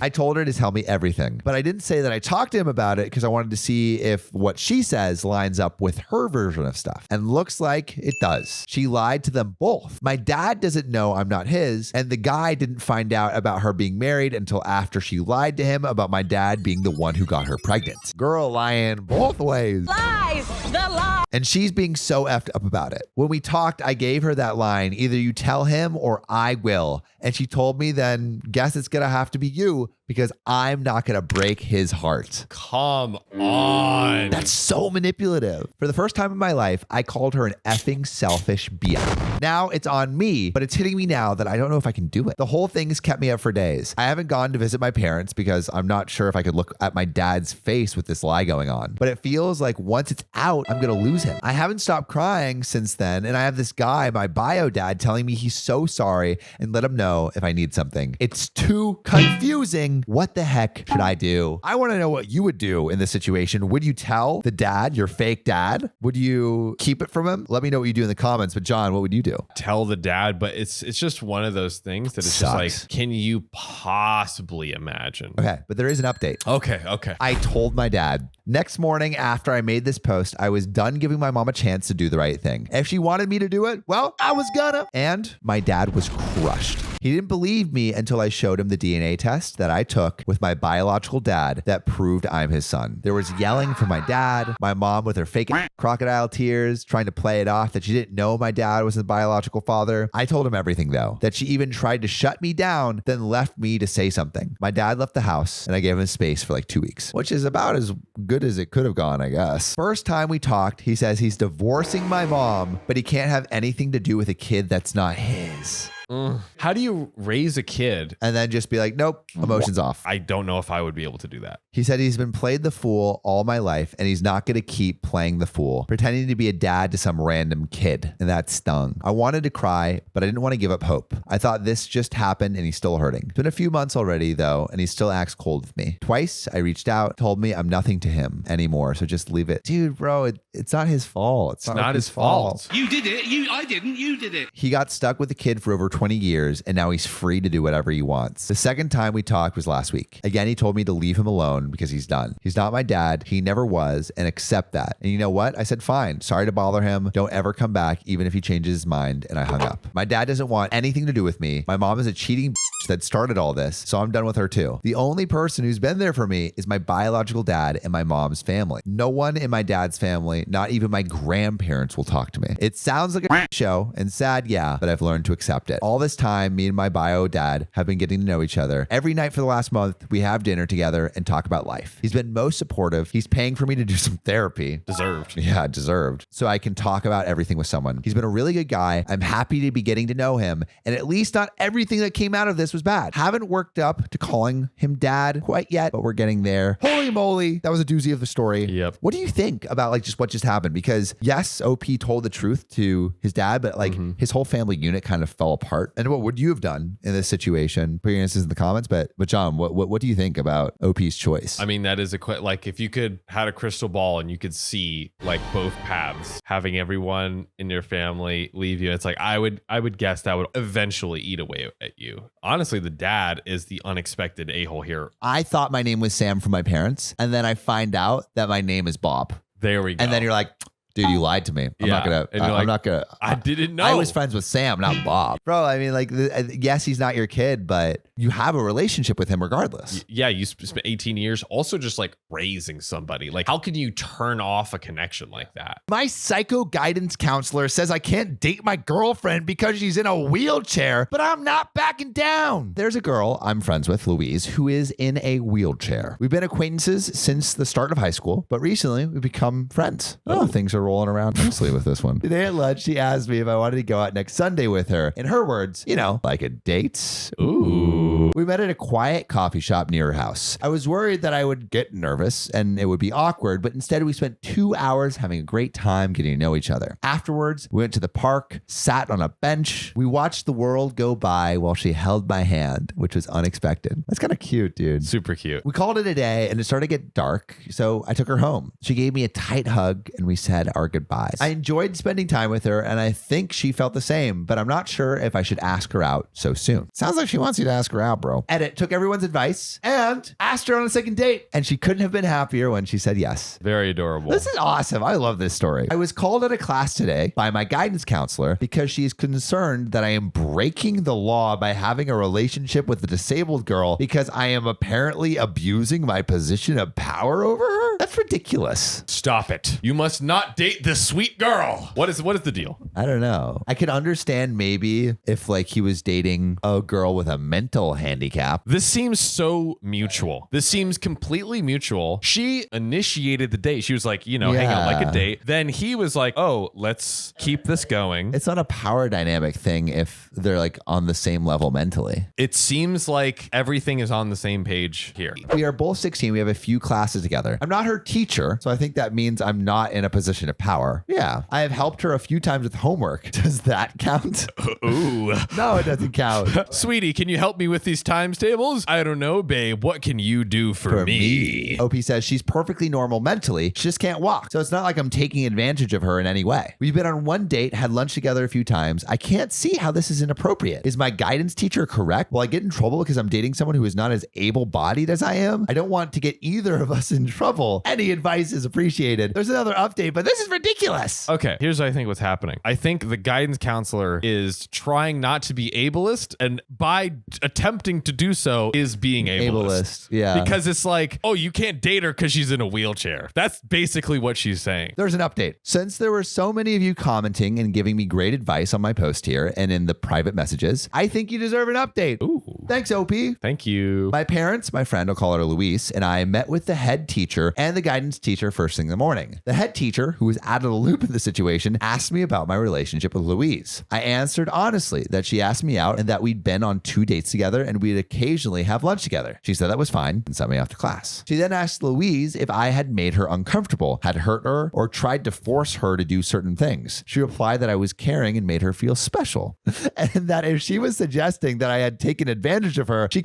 I told her to tell me everything, but I didn't say that I talked to him about it because I wanted to see if what she says lines up with her version of stuff. And looks like it does. She lied to them both. My dad doesn't know I'm not his, and the guy didn't find out about her being married until after she lied to him about my dad being the one who got her pregnant. Girl lying both ways. Lies! The lie! And she's being so effed up about it. When we talked, I gave her that line, either you tell him or I will. And she told me then, guess it's gonna have to be you because I'm not gonna break his heart. Come on. That's so manipulative. For the first time in my life, I called her an effing selfish bitch. Now it's on me, but it's hitting me now that I don't know if I can do it. The whole thing's kept me up for days. I haven't gone to visit my parents because I'm not sure if I could look at my dad's face with this lie going on. But it feels like once it's out, I'm gonna lose him. I haven't stopped crying since then, and I have this guy, my bio dad, telling me he's so sorry and let him know if I need something. It's too confusing. What the heck should I do? I want to know what you would do in this situation. Would you tell the dad, your fake dad? Would you keep it from him? Let me know what you do in the comments. But John, what would you do? Tell the dad, but it's just one of those things that it's Sucks. just like, can you possibly imagine? Okay, but there is an update. Okay. I told my dad. Next morning after I made this post, I was done giving my mom a chance to do the right thing. If she wanted me to do it, well, I was gonna. And my dad was crushed. He didn't believe me until I showed him the DNA test that I took with my biological dad that proved I'm his son. There was yelling from my dad, my mom with her fake crocodile tears, trying to play it off that she didn't know my dad was the biological father. I told him everything though, that she even tried to shut me down, then left me to say something. My dad left the house and I gave him space for like 2 weeks, which is about as good as it could have gone, I guess. First time we talked, he says he's divorcing my mom, but he can't have anything to do with a kid that's not his. How do you raise a kid? And then just be like, nope, emotions off. I don't know if I would be able to do that. He said he's been played the fool all my life and he's not going to keep playing the fool, pretending to be a dad to some random kid. And that stung. I wanted to cry, but I didn't want to give up hope. I thought this just happened and he's still hurting. It's been a few months already though, and he still acts cold with me. Twice I reached out, told me I'm nothing to him anymore, so just leave it. Dude, bro, it's not his fault. It's not his fault. You did it. I didn't. You did it. He got stuck with the kid for over 20 years and now he's free to do whatever he wants. The second time we talked was last week. Again, he told me to leave him alone because he's done. He's not my dad. He never was, and accept that. And you know what? I said, fine. Sorry to bother him. Don't ever come back, even if he changes his mind. And I hung up. My dad doesn't want anything to do with me. My mom is a cheating bitch that started all this, so I'm done with her too. The only person who's been there for me is my biological dad and my mom's family. No one in my dad's family, not even my grandparents, will talk to me. It sounds like a show and sad, yeah, but I've learned to accept it. All this time, me and my bio dad have been getting to know each other. Every night for the last month, we have dinner together and talk about life. He's been most supportive. He's paying for me to do some therapy. Deserved. Yeah, deserved. So I can talk about everything with someone. He's been a really good guy. I'm happy to be getting to know him. And at least not everything that came out of this was bad. Haven't worked up to calling him dad quite yet, but we're getting there. Holy moly. That was a doozy of the story. Yep. What do you think about like just what just happened? Because yes, OP told the truth to his dad, but like his whole family unit kind of fell apart. And what would you have done in this situation? Put your answers in the comments. But John, what do you think about OP's choice? I mean, that is like if you could had a crystal ball and you could see like both paths, having everyone in your family leave you, it's like I would guess that would eventually eat away at you. Honestly, the dad is the unexpected a-hole here. I thought my name was Sam from my parents, and then I find out that my name is Bob. There we go. And then you're like, Dude, you lied to me. I'm not gonna. And you're I'm like, not gonna. I didn't know. I was friends with Sam, not Bob. Bro, I mean, like, yes, he's not your kid, but you have a relationship with him regardless. Yeah, you spent 18 years also just like raising somebody. Like, how can you turn off a connection like that? My psycho guidance counselor says I can't date my girlfriend because she's in a wheelchair, but I'm not backing down. There's a girl I'm friends with, Louise, who is in a wheelchair. We've been acquaintances since the start of high school, but recently we've become friends. Oh, things are rolling around nicely with this one. Today at lunch, she asked me if I wanted to go out next Sunday with her. In her words, like a date. Ooh. We met at a quiet coffee shop near her house. I was worried that I would get nervous and it would be awkward, but instead we spent 2 hours having a great time getting to know each other. Afterwards, we went to the park, sat on a bench. We watched the world go by while she held my hand, which was unexpected. That's kind of cute, dude. Super cute. We called it a day and it started to get dark, so I took her home. She gave me a tight hug and we said our goodbyes. I enjoyed spending time with her and I think she felt the same, but I'm not sure if I should ask her out so soon. Sounds like she wants you to ask her out, bro. Edit took everyone's advice and asked her on a second date, and she couldn't have been happier when she said yes. Very adorable. This is awesome. I love this story. I was called at a class today by my guidance counselor because she is concerned that I am breaking the law by having a relationship with a disabled girl because I am apparently abusing my position of power over her. That's ridiculous. Stop it. You must not date this sweet girl. What is the deal? I don't know. I could understand maybe if like he was dating a girl with a mental handicap. This seems so mutual. This seems completely mutual. She initiated the date. She was like, hang out like a date. Then he was like, oh, let's keep this going. It's not a power dynamic thing if they're like on the same level mentally. It seems like everything is on the same page here. We are both 16. We have a few classes together. I'm not her teacher, so I think that means I'm not in a position of power. Yeah. I have helped her a few times with homework. Does that count? Ooh. No, it doesn't count. Sweetie, can you help me with these times tables? I don't know, babe. What can you do for me? OP says she's perfectly normal mentally. She just can't walk. So it's not like I'm taking advantage of her in any way. We've been on one date, had lunch together a few times. I can't see how this is inappropriate. Is my guidance teacher correct? Will I get in trouble because I'm dating someone who is not as able-bodied as I am? I don't want to get either of us in trouble. Any advice is appreciated. There's another update, but this is ridiculous. Okay, here's what I think what's happening. I think the guidance counselor is trying not to be ableist, and by attempting to do so is being ableist. Yeah. Because it's like, oh, you can't date her because she's in a wheelchair. That's basically what she's saying. There's an update. Since there were so many of you commenting and giving me great advice on my post here and in the private messages, I think you deserve an update. Ooh. Thanks, OP. Thank you. My parents, my friend, I'll call her Luis, and I met with the head teacher and the guidance teacher first thing in the morning. The head teacher, who was out of the loop in the situation, asked me about my relationship with Louise. I answered honestly that she asked me out and that we'd been on 2 dates together and we'd occasionally have lunch together. She said that was fine and sent me off to class. She then asked Louise if I had made her uncomfortable, had hurt her, or tried to force her to do certain things. She replied that I was caring and made her feel special, and that if she was suggesting that I had taken advantage of her, she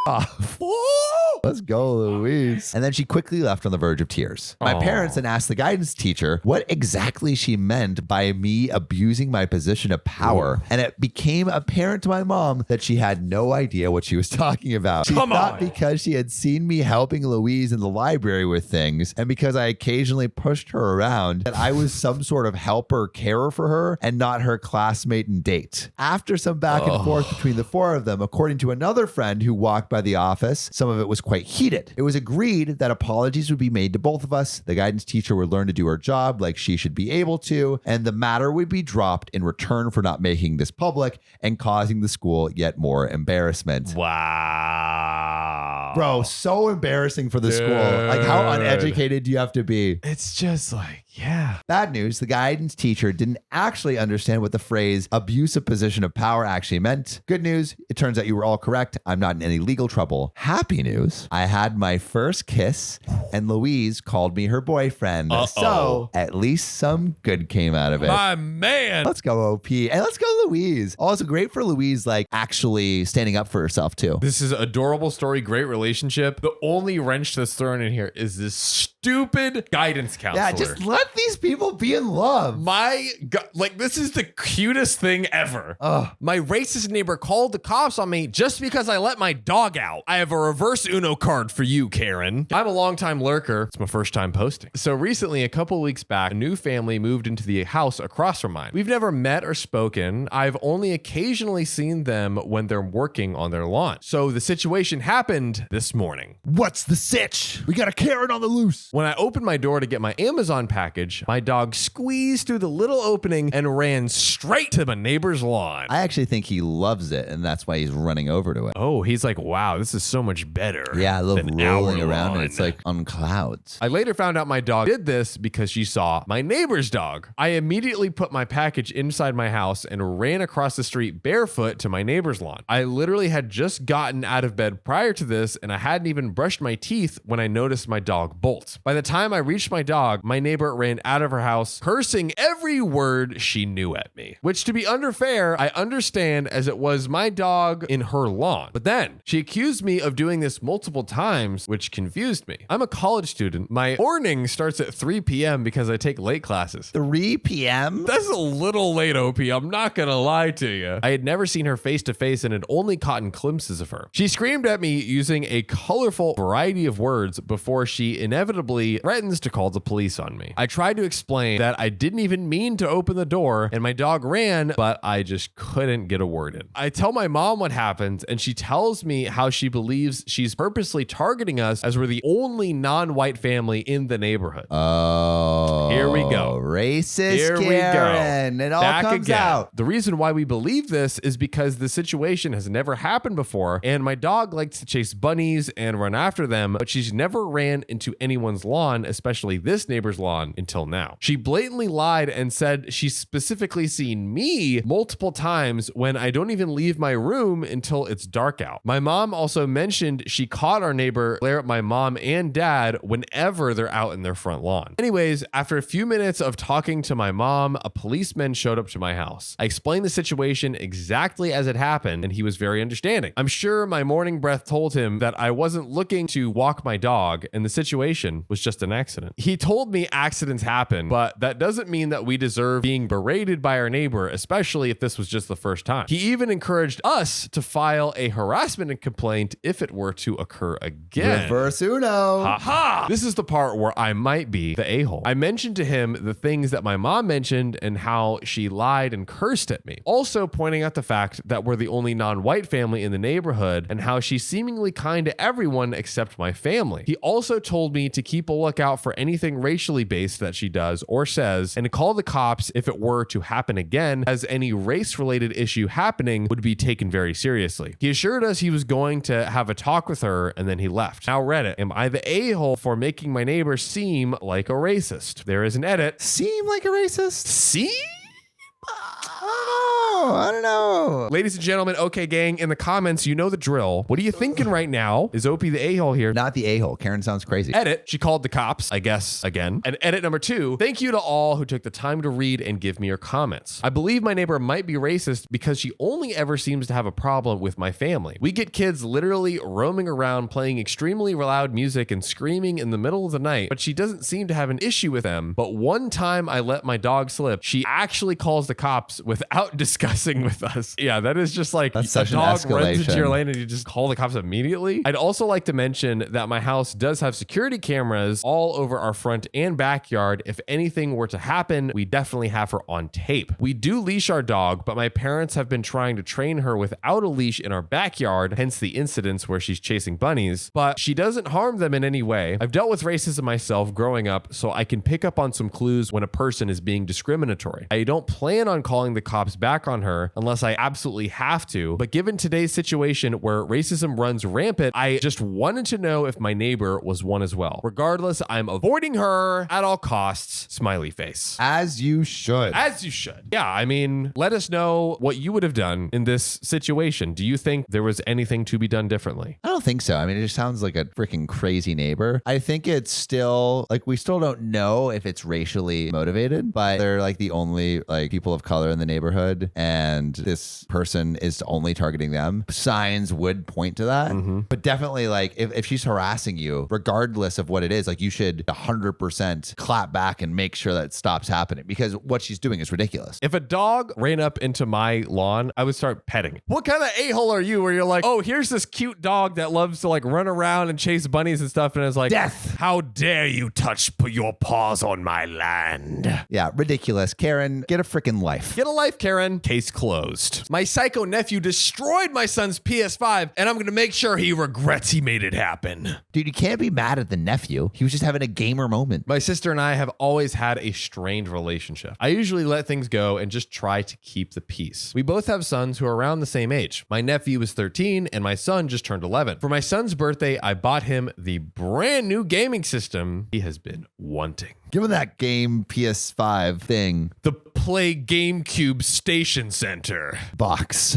off. Let's go, Louise. And then she quickly left on the verge of tears. My parents then asked the guidance teacher what exactly she meant by me abusing my position of power. And it became apparent to my mom that she had no idea what she was talking about. She thought because she had seen me helping Louise in the library with things, and because I occasionally pushed her around, that I was some sort of helper carer for her and not her classmate and date. After some back and forth between the four of them, according to another friend who walked by the office, some of it was quite heated. It was agreed that apologies would be made to both of us. The guidance teacher would learn to do her job like she should be able to, and the matter would be dropped in return for not making this public and causing the school yet more embarrassment. Wow. Bro, so embarrassing for the school. Like, how uneducated do you have to be? It's just like, yeah. Bad news, the guidance teacher didn't actually understand what the phrase abusive position of power actually meant. Good news, it turns out you were all correct. I'm not in any legal trouble. Happy news, I had my first kiss and Louise called me her boyfriend. So at least some good came out of it. My man. Let's go, OP. And let's go, Louise. Also great for Louise, like actually standing up for herself too. This is an adorable story, great relationship. The only wrench that's thrown in here is this stupid guidance counselor. Yeah, just let Let these people be in love. My God, like, this is the cutest thing ever. Ugh. My racist neighbor called the cops on me just because I let my dog out. I have a reverse Uno card for you, Karen. I'm a longtime lurker. It's my first time posting. So recently, a couple weeks back, a new family moved into the house across from mine. We've never met or spoken. I've only occasionally seen them when they're working on their lawn. So the situation happened this morning. What's the sitch? We got a Karen on the loose. When I opened my door to get my Amazon package, my dog squeezed through the little opening and ran straight to my neighbor's lawn. I actually think he loves it, and that's why he's running over to it. Oh, he's like, wow, this is so much better. Yeah, I love than rolling our around, lawn. and it's like on clouds. I later found out my dog did this because she saw my neighbor's dog. I immediately put my package inside my house and ran across the street barefoot to my neighbor's lawn. I literally had just gotten out of bed prior to this, and I hadn't even brushed my teeth when I noticed my dog bolt. By the time I reached my dog, my neighbor ran out of her house, cursing every word she knew at me. Which, to be unfair, I understand, as it was my dog in her lawn. But then she accused me of doing this multiple times, which confused me. I'm a college student. My morning starts at 3 p.m. because I take late classes. 3 p.m.? That's a little late, OP. I'm not gonna lie to you. I had never seen her face to face and had only caught glimpses of her. She screamed at me using a colorful variety of words before she inevitably threatens to call the police on me. I tried to explain that I didn't even mean to open the door and my dog ran, but I just couldn't get a word in. I tell my mom what happened, and she tells me how she believes she's purposely targeting us as we're the only non-white family in the neighborhood. Oh. Here we go. Racist Here we Karen. go. It all Back comes again. out. The reason why we believe this is because the situation has never happened before, and my dog likes to chase bunnies and run after them, but she's never ran into anyone's lawn, especially this neighbor's lawn, until now. She blatantly lied and said she's specifically seen me multiple times when I don't even leave my room until it's dark out. My mom also mentioned she caught our neighbor glare at my mom and dad whenever they're out in their front lawn. Anyways, after a few minutes of talking to my mom, a policeman showed up to my house. I explained the situation exactly as it happened, and he was very understanding. I'm sure my morning breath told him that I wasn't looking to walk my dog, and the situation was just an accident. He told me accidents happen, but that doesn't mean that we deserve being berated by our neighbor, especially if this was just the first time. He even encouraged us to file a harassment complaint if it were to occur again. Reverse Uno. Aha! This is the part where I might be the a-hole. I mentioned to him the things that my mom mentioned and how she lied and cursed at me. Also pointing out the fact that we're the only non-white family in the neighborhood and how she's seemingly kind to everyone except my family. He also told me to keep a lookout for anything racially based that she does or says and to call the cops if it were to happen again, as any race-related issue happening would be taken very seriously. He assured us he was going to have a talk with her, and then he left. Now Reddit, am I the a-hole for making my neighbor seem like a racist? There is an edit. Seem like a racist? See? Oh, I don't know. Ladies and gentlemen, okay gang, in the comments, you know the drill. What are you thinking right now? Is Opie the a-hole here? Not the a-hole. Karen sounds crazy. Edit, she called the cops, I guess, again. And edit number 2, thank you to all who took the time to read and give me your comments. I believe my neighbor might be racist because she only ever seems to have a problem with my family. We get kids literally roaming around playing extremely loud music and screaming in the middle of the night, but she doesn't seem to have an issue with them. But one time I let my dog slip, she actually calls the cops without discussing with us. Yeah, that is just like That's a such an dog runs into escalation. your lane and you just call the cops immediately. I'd also like to mention that my house does have security cameras all over our front and backyard. If anything were to happen, we definitely have her on tape. We do leash our dog, but my parents have been trying to train her without a leash in our backyard, hence the incidents where she's chasing bunnies, but she doesn't harm them in any way. I've dealt with racism myself growing up, so I can pick up on some clues when a person is being discriminatory. I don't plan on calling the cops back on her unless I absolutely have to, but given today's situation where racism runs rampant, I just wanted to know if my neighbor was one as well. Regardless, I'm avoiding her at all costs. Smiley face. As you should. As you should. Yeah, I mean, let us know what you would have done in this situation. Do you think there was anything to be done differently? I don't think so. I mean, it just sounds like a freaking crazy neighbor. I think it's still like we still don't know if it's racially motivated, but they're like the only like people people of color in the neighborhood and this person is only targeting them, signs would point to that. But definitely like if she's harassing you, regardless of what it is, like you should 100% clap back and make sure that it stops happening because what she's doing is ridiculous. If a dog ran up into my lawn, I would start petting it. What kind of a-hole are you where you're like, oh, here's this cute dog that loves to like run around and chase bunnies and stuff, and it's like, Death. How dare you put your paws on my land? Yeah, ridiculous. Karen, get a freaking life. Get a life, Karen. Case closed. My psycho nephew destroyed my son's PS5, and I'm going to make sure he regrets he made it happen. Dude, you can't be mad at the nephew. He was just having a gamer moment. My sister and I have always had a strained relationship. I usually let things go and just try to keep the peace. We both have sons who are around the same age. My nephew is 13 and my son just turned 11. For my son's birthday, I bought him the brand new gaming system he has been wanting. Give him that game PS5 thing. The Play GameCube Station Center Box.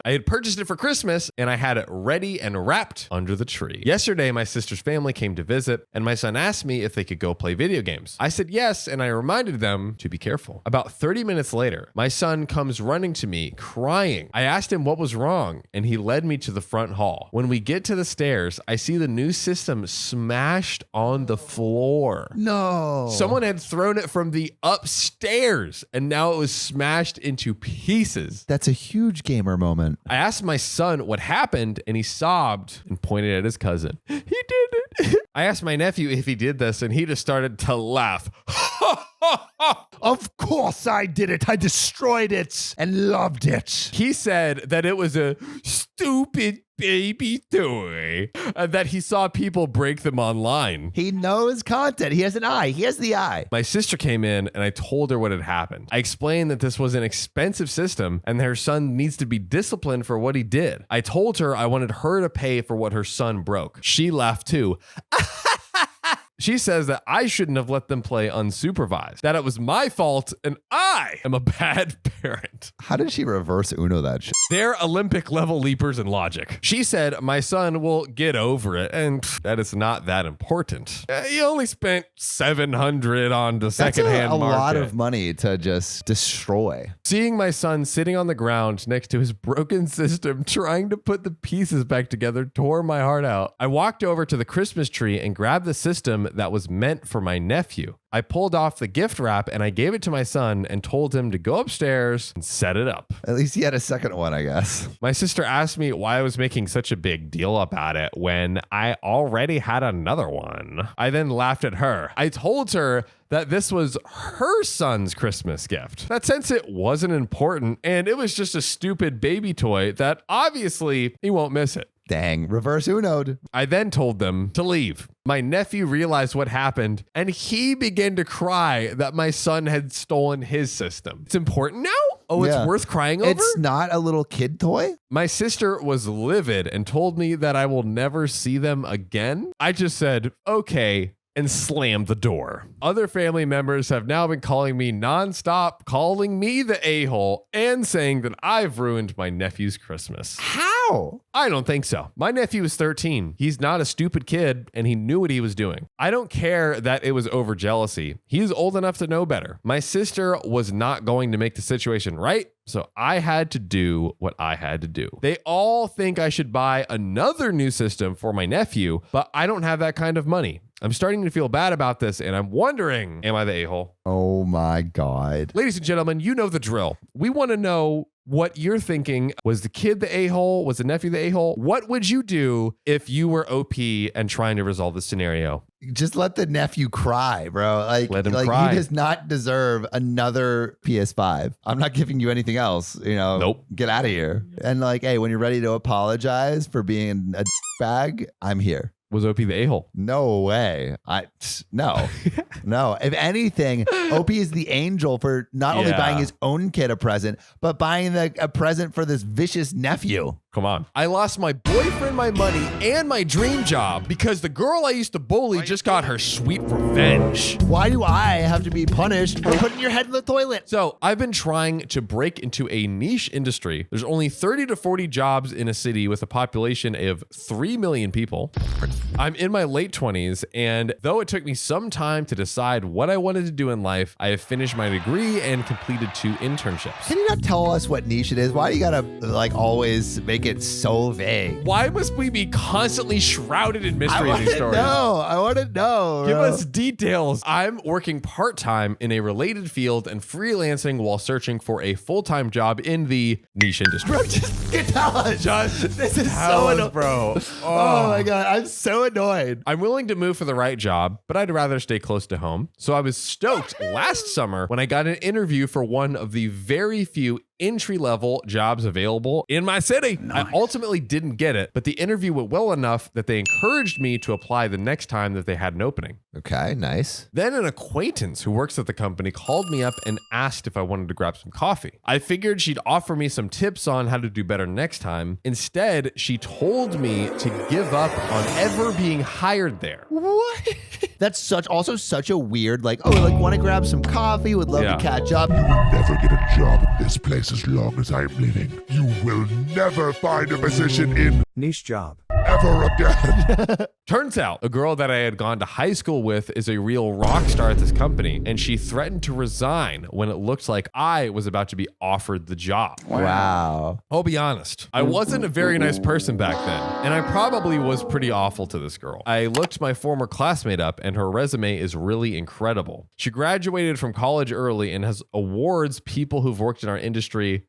I had purchased it for Christmas and I had it ready and wrapped under the tree. Yesterday, my sister's family came to visit and my son asked me if they could go play video games. I said yes, and I reminded them to be careful. About 30 minutes later, my son comes running to me crying. I asked him what was wrong and he led me to the front hall. When we get to the stairs, I see the new system smashed on the floor. No. Someone had thrown it from the upstairs and now it was smashed into pieces. That's a huge gamer moment. I asked my son what happened and he sobbed and pointed at his cousin. He did it. I asked my nephew if he did this and he just started to laugh. Of course I did it. I destroyed it and loved it. He said that it was a stupid baby toy and that he saw people break them online. He knows content. He has an eye. He has the eye. My sister came in and I told her what had happened. I explained that this was an expensive system and her son needs to be disciplined for what he did. I told her I wanted her to pay for what her son broke. She laughed too. She says that I shouldn't have let them play unsupervised, that it was my fault and I am a bad parent. How did she reverse Uno that shit? They're Olympic level leapers in logic. She said my son will get over it and that it's not that important. He only spent $700 on the secondhand That's a market. lot of money to just destroy. Seeing my son sitting on the ground next to his broken system trying to put the pieces back together tore my heart out. I walked over to the Christmas tree and grabbed the system that was meant for my nephew. I pulled off the gift wrap and I gave it to my son and told him to go upstairs and set it up. At least he had a second one, I guess. My sister asked me why I was making such a big deal about it when I already had another one. I then laughed at her. I told her that this was her son's Christmas gift. That since it wasn't important and it was just a stupid baby toy, that obviously he won't miss it. Dang, reverse Uno'd. I then told them to leave. My nephew realized what happened and he began to cry that my son had stolen his system. It's important now? Oh, Yeah. It's worth crying over? It's not a little kid toy? My sister was livid and told me that I will never see them again. I just said, okay, and slammed the door. Other family members have now been calling me nonstop, calling me the a-hole, and saying that I've ruined my nephew's Christmas. How? I don't think so. My nephew is 13. He's not a stupid kid, and he knew what he was doing. I don't care that it was over jealousy. He's old enough to know better. My sister was not going to make the situation right, so I had to do what I had to do. They all think I should buy another new system for my nephew, but I don't have that kind of money. I'm starting to feel bad about this, and I'm wondering, am I the a-hole? Oh my God. Ladies and gentlemen, you know the drill. We want to know what you're thinking. Was the kid the a-hole? Was the nephew the a-hole? What would you do if you were OP and trying to resolve this scenario? Just let the nephew cry, bro. Let him cry. He does not deserve another PS5. I'm not giving you anything else. Nope. Get out of here. And hey, when you're ready to apologize for being a bag, I'm here. Was OP the a-hole? No way. No. No. If anything, OP is the angel for not only Yeah. buying his own kid a present, but buying a present for this vicious nephew. Come on. I lost my boyfriend, my money, and my dream job because the girl I used to bully just got her sweet revenge. Why do I have to be punished for putting your head in the toilet? So I've been trying to break into a niche industry. There's only 30 to 40 jobs in a city with a population of 3 million people. I'm in my late 20s, and though it took me some time to decide what I wanted to do in life, I have finished my degree and completed 2 internships. Can you not tell us what niche it is? Why do you gotta like always make it so vague? Why must we be constantly shrouded in mystery in these stories? I want to know. Give bro. us details. I'm working part-time in a related field and freelancing while searching for a full-time job in the niche industry. Bro, just tell us. This is Tell so us, annoying. bro. Oh my God. I'm so annoyed. I'm willing to move for the right job, but I'd rather stay close to home. So I was stoked last summer when I got an interview for one of the very few entry-level jobs available in my city. I ultimately didn't get it, but the interview went well enough that they encouraged me to apply the next time that they had an opening. Okay, nice. Then an acquaintance who works at the company called me up and asked if I wanted to grab some coffee. I figured she'd offer me some tips on how to do better next time. Instead, she told me to give up on ever being hired there. What? That's also such a weird, like, oh, like want to grab some coffee, would love Yeah. to catch up. You will never get a job in this place as long as I'm living. You will never find a position in Niche job. ever again. Turns out a girl that I had gone to high school with is a real rock star at this company, and she threatened to resign when it looked like I was about to be offered the job. Wow. I'll be honest, I wasn't a very nice person back then, and I probably was pretty awful to this girl. I looked my former classmate up, and her resume is really incredible. She graduated from college early and has awards people who've worked in our industry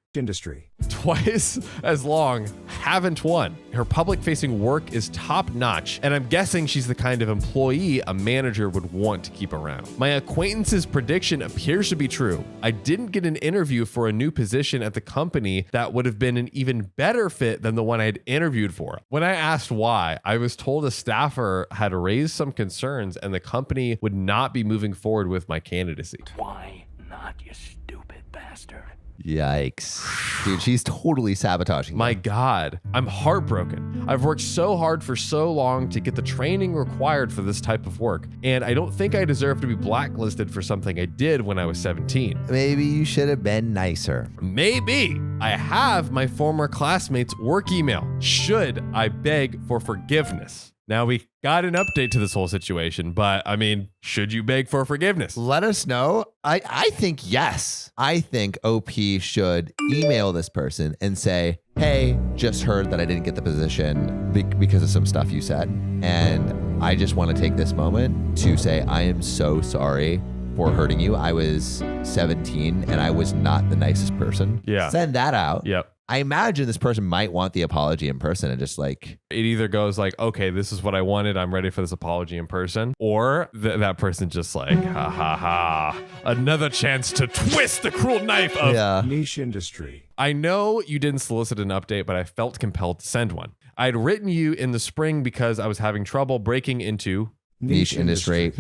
twice as long haven't won. Her public-facing work is top-notch, and I'm guessing she's the kind of employee a manager would want to keep around. My acquaintance's prediction appears to be true. I didn't get an interview for a new position at the company that would have been an even better fit than the one I had interviewed for. When I asked why, I was told a staffer had raised some concerns and the company would not be moving forward with my candidacy. Why not, you stupid bastard? Yikes. Dude, she's totally sabotaging. My God, I'm heartbroken. I've worked so hard for so long to get the training required for this type of work, and I don't think I deserve to be blacklisted for something I did when I was 17. Maybe you should have been nicer. Maybe. I have my former classmate's work email. Should I beg for forgiveness? Now, we got an update to this whole situation, but I mean, should you beg for forgiveness? Let us know. I think yes. I think OP should email this person and say, hey, just heard that I didn't get the position because of some stuff you said. And I just want to take this moment to say, I am so sorry for hurting you. I was 17 and I was not the nicest person. Yeah. Send that out. Yep. I imagine this person might want the apology in person and just like, It either goes like, okay, this is what I wanted. I'm ready for this apology in person. Or that person just like, ha ha ha, another chance to twist the cruel knife of yeah. Niche industry. I know you didn't solicit an update, but I felt compelled to send one. I'd written you in the spring because I was having trouble breaking into Niche industry.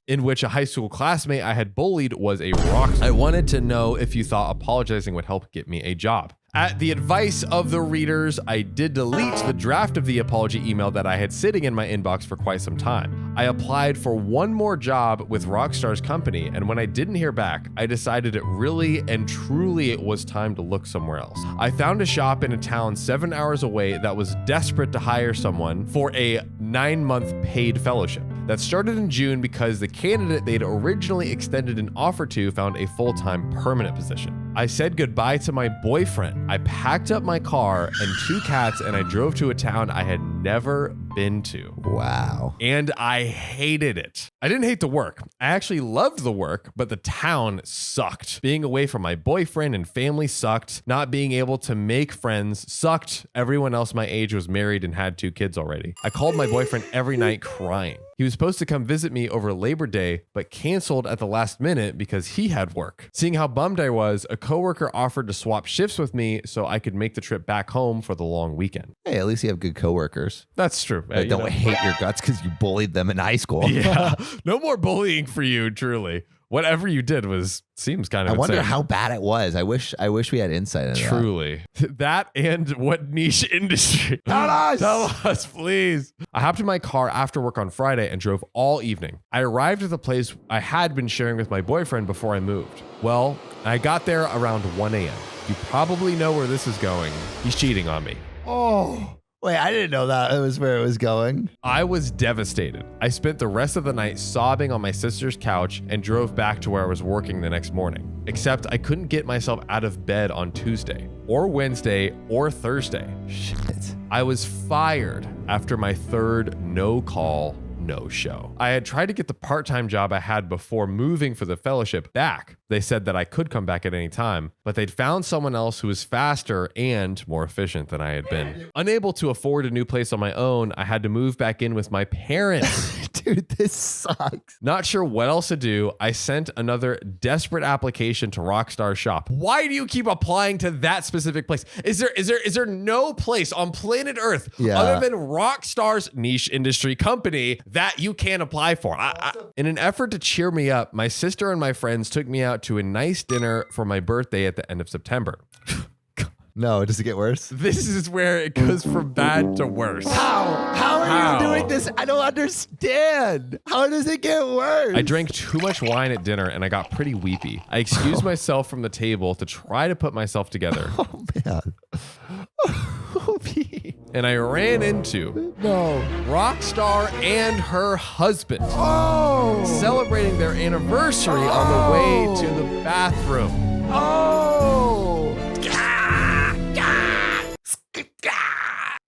in which a high school classmate I had bullied was a rock star. I wanted to know if you thought apologizing would help get me a job. At the advice of the readers, I did delete the draft of the apology email that I had sitting in my inbox for quite some time. I applied for one more job with Rockstar's company, and when I didn't hear back, I decided it really and truly it was time to look somewhere else. I found a shop in a town 7 hours away that was desperate to hire someone for a 9-month paid fellowship. That started in June because the candidate they'd originally extended an offer to found a full-time permanent position. I said goodbye to my boyfriend. I packed up my car and 2 cats and I drove to a town I had never been to. Wow. And I hated it. I didn't hate the work. I actually loved the work, but the town sucked. Being away from my boyfriend and family sucked. Not being able to make friends sucked. Everyone else my age was married and had 2 kids already. I called my boyfriend every night crying. He was supposed to come visit me over Labor Day, but canceled at the last minute because he had work. Seeing how bummed I was, a coworker offered to swap shifts with me so I could make the trip back home for the long weekend. Hey, at least you have good coworkers That's true. that You don't know. hate your guts because you bullied them in high school. Yeah. No more bullying for you, truly. Whatever you did seems kind of I wonder insane. how bad it was. I wish we had insight into Truly. That and what niche industry? Tell us! Tell us, please. I hopped in my car after work on Friday and drove all evening. I arrived at the place I had been sharing with my boyfriend before I moved. Well, I got there around 1 a.m. You probably know where this is going. He's cheating on me. Oh. Wait, I didn't know that it was where it was going. I was devastated. I spent the rest of the night sobbing on my sister's couch and drove back to where I was working the next morning. Except I couldn't get myself out of bed on Tuesday, or Wednesday, or Thursday. Shit. I was fired after my third no-call, no-show. I had tried to get the part-time job I had before moving for the fellowship back. They said that I could come back at any time, but they'd found someone else who was faster and more efficient than I had been. Unable to afford a new place on my own, I had to move back in with my parents. Dude, this sucks. Not sure what else to do, I sent another desperate application to Rockstar's shop. Why do you keep applying to that specific place? Is there no place on planet Earth other than Rockstar's niche industry company that you can apply for? In an effort to cheer me up, my sister and my friends took me out to a nice dinner for my birthday at the end of September. No, does it get worse? This is where it goes from bad to worse. How are you doing this? I don't understand. How does it get worse? I drank too much wine at dinner and I got pretty weepy. I excused myself from the table to try to put myself together. Oh, man. And I ran into Rockstar and her husband celebrating their anniversary on the way to the bathroom.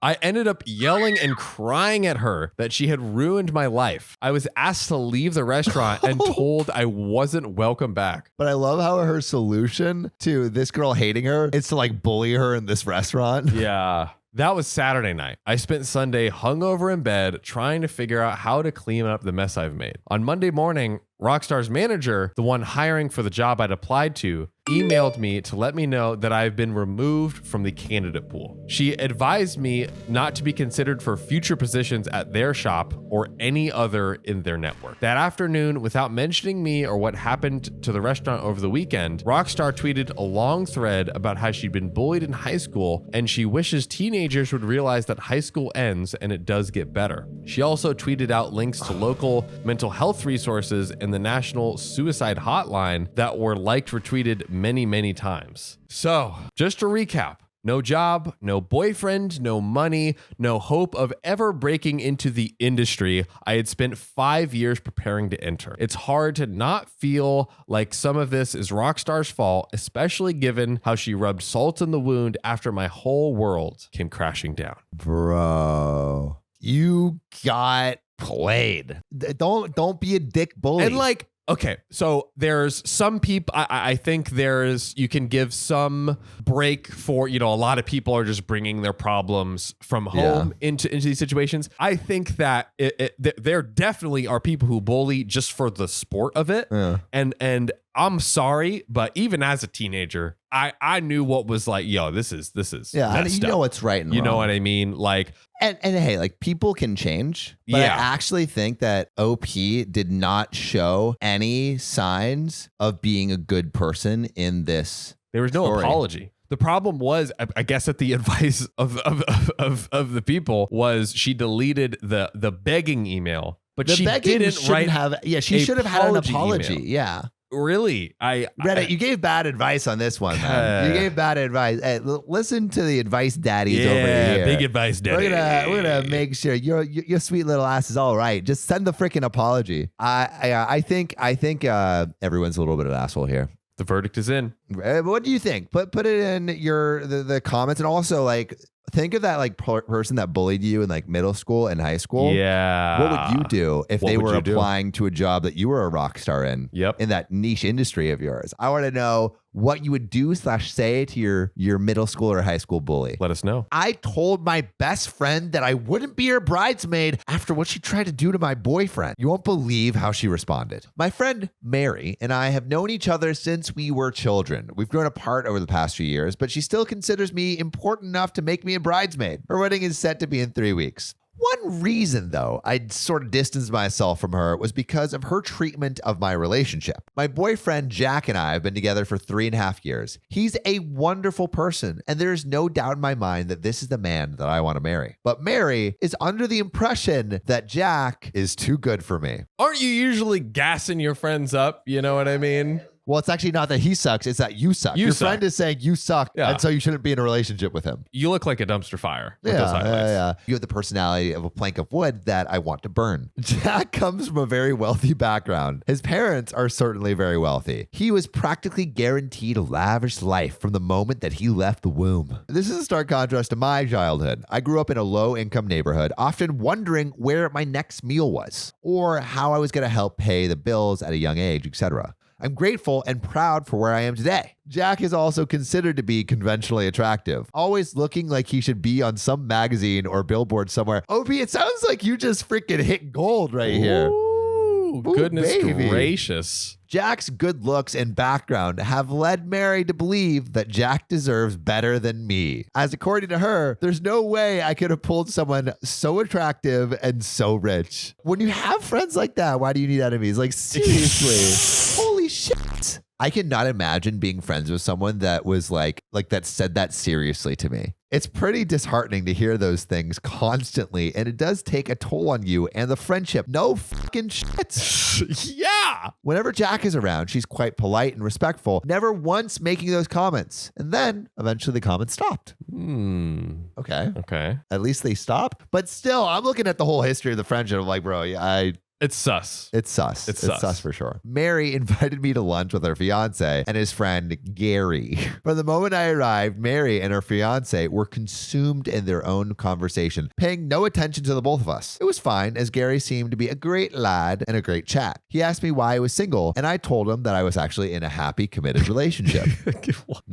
I ended up yelling and crying at her that she had ruined my life. I was asked to leave the restaurant and told I wasn't welcome back. But I love how her solution to this girl hating her is to like bully her in this restaurant. Yeah. That was Saturday night. I spent Sunday hungover in bed trying to figure out how to clean up the mess I've made. On Monday morning, Rockstar's manager, the one hiring for the job I'd applied to, emailed me to let me know that I've been removed from the candidate pool. She advised me not to be considered for future positions at their shop or any other in their network. That afternoon, without mentioning me or what happened to the restaurant over the weekend, Rockstar tweeted a long thread about how she'd been bullied in high school and she wishes teenagers would realize that high school ends and it does get better. She also tweeted out links to local mental health resources and the National Suicide Hotline that were liked, retweeted many times. So, just to recap, no job, no boyfriend, no money, no hope of ever breaking into the industry I had spent 5 years preparing to enter. It's hard to not feel like some of this is Rockstar's fault, especially given how she rubbed salt in the wound after my whole world came crashing down. Bro, you got played. Don't be a dick bully. And like, okay, so there's some people, I think you can give some break for, a lot of people are just bringing their problems from home into these situations. I think that there definitely are people who bully just for the sport of it. Yeah. And I'm sorry, but even as a teenager, I knew what was like, this is you know what's right and wrong. You know what I mean? Like, and hey, like people can change, but I actually think that OP did not show any signs of being a good person in this. There was no story. apology. The problem was, I guess, that the advice of the people was she deleted the begging email, but she didn't write. She should have had an apology. Email. Yeah. Really? Reddit, you gave bad advice on this one, man. You gave bad advice. Hey, listen to the advice daddies over here. Big advice daddy. We're gonna make sure your sweet little ass is all right. Just send the freaking apology. I think everyone's a little bit of an asshole here. The verdict is in. What do you think? Put it in the comments, and also like think of that like person that bullied you in like middle school and high school. Yeah. What would you do if they were applying to a job that you were a rock star in? Yep. In that niche industry of yours. I want to know what you would do / say to your middle school or high school bully. Let us know. I told my best friend that I wouldn't be her bridesmaid after what she tried to do to my boyfriend. You won't believe how she responded. My friend Mary and I have known each other since we were children. We've grown apart over the past few years, but she still considers me important enough to make me a bridesmaid. Her wedding is set to be in 3 weeks. One reason, though, I sort of distanced myself from her was because of her treatment of my relationship. My boyfriend, Jack, and I have been together for 3.5 years. He's a wonderful person, and there is no doubt in my mind that this is the man that I want to marry. But Mary is under the impression that Jack is too good for me. Aren't you usually gassing your friends up? You know what I mean? Well, it's actually not that he sucks, it's that you suck. Your friend is saying you suck, and so you shouldn't be in a relationship with him. You look like a dumpster fire with those highlights. Yeah. You have the personality of a plank of wood that I want to burn. Jack comes from a very wealthy background. His parents are certainly very wealthy. He was practically guaranteed a lavish life from the moment that he left the womb. This is a stark contrast to my childhood. I grew up in a low-income neighborhood, often wondering where my next meal was, or how I was going to help pay the bills at a young age, etc. I'm grateful and proud for where I am today. Jack is also considered to be conventionally attractive, always looking like he should be on some magazine or billboard somewhere. OP, it sounds like you just freaking hit gold right here. Ooh, goodness baby. gracious. Jack's good looks and background have led Mary to believe that Jack deserves better than me. As according to her, there's no way I could have pulled someone so attractive and so rich. When you have friends like that, why do you need enemies? Like, seriously. Holy shit. I cannot imagine being friends with someone that was like that said that seriously to me. It's pretty disheartening to hear those things constantly, and it does take a toll on you and the friendship. No fucking shit. Yeah. Whenever Jack is around, she's quite polite and respectful, never once making those comments. And then eventually the comments stopped. Okay. At least they stopped. But still, I'm looking at the whole history of the friendship. I'm like, bro, It's sus. It's sus. It's sus for sure. Mary invited me to lunch with her fiance and his friend Gary. From the moment I arrived, Mary and her fiance were consumed in their own conversation, paying no attention to the both of us. It was fine, as Gary seemed to be a great lad and a great chat. He asked me why I was single, and I told him that I was actually in a happy, committed relationship.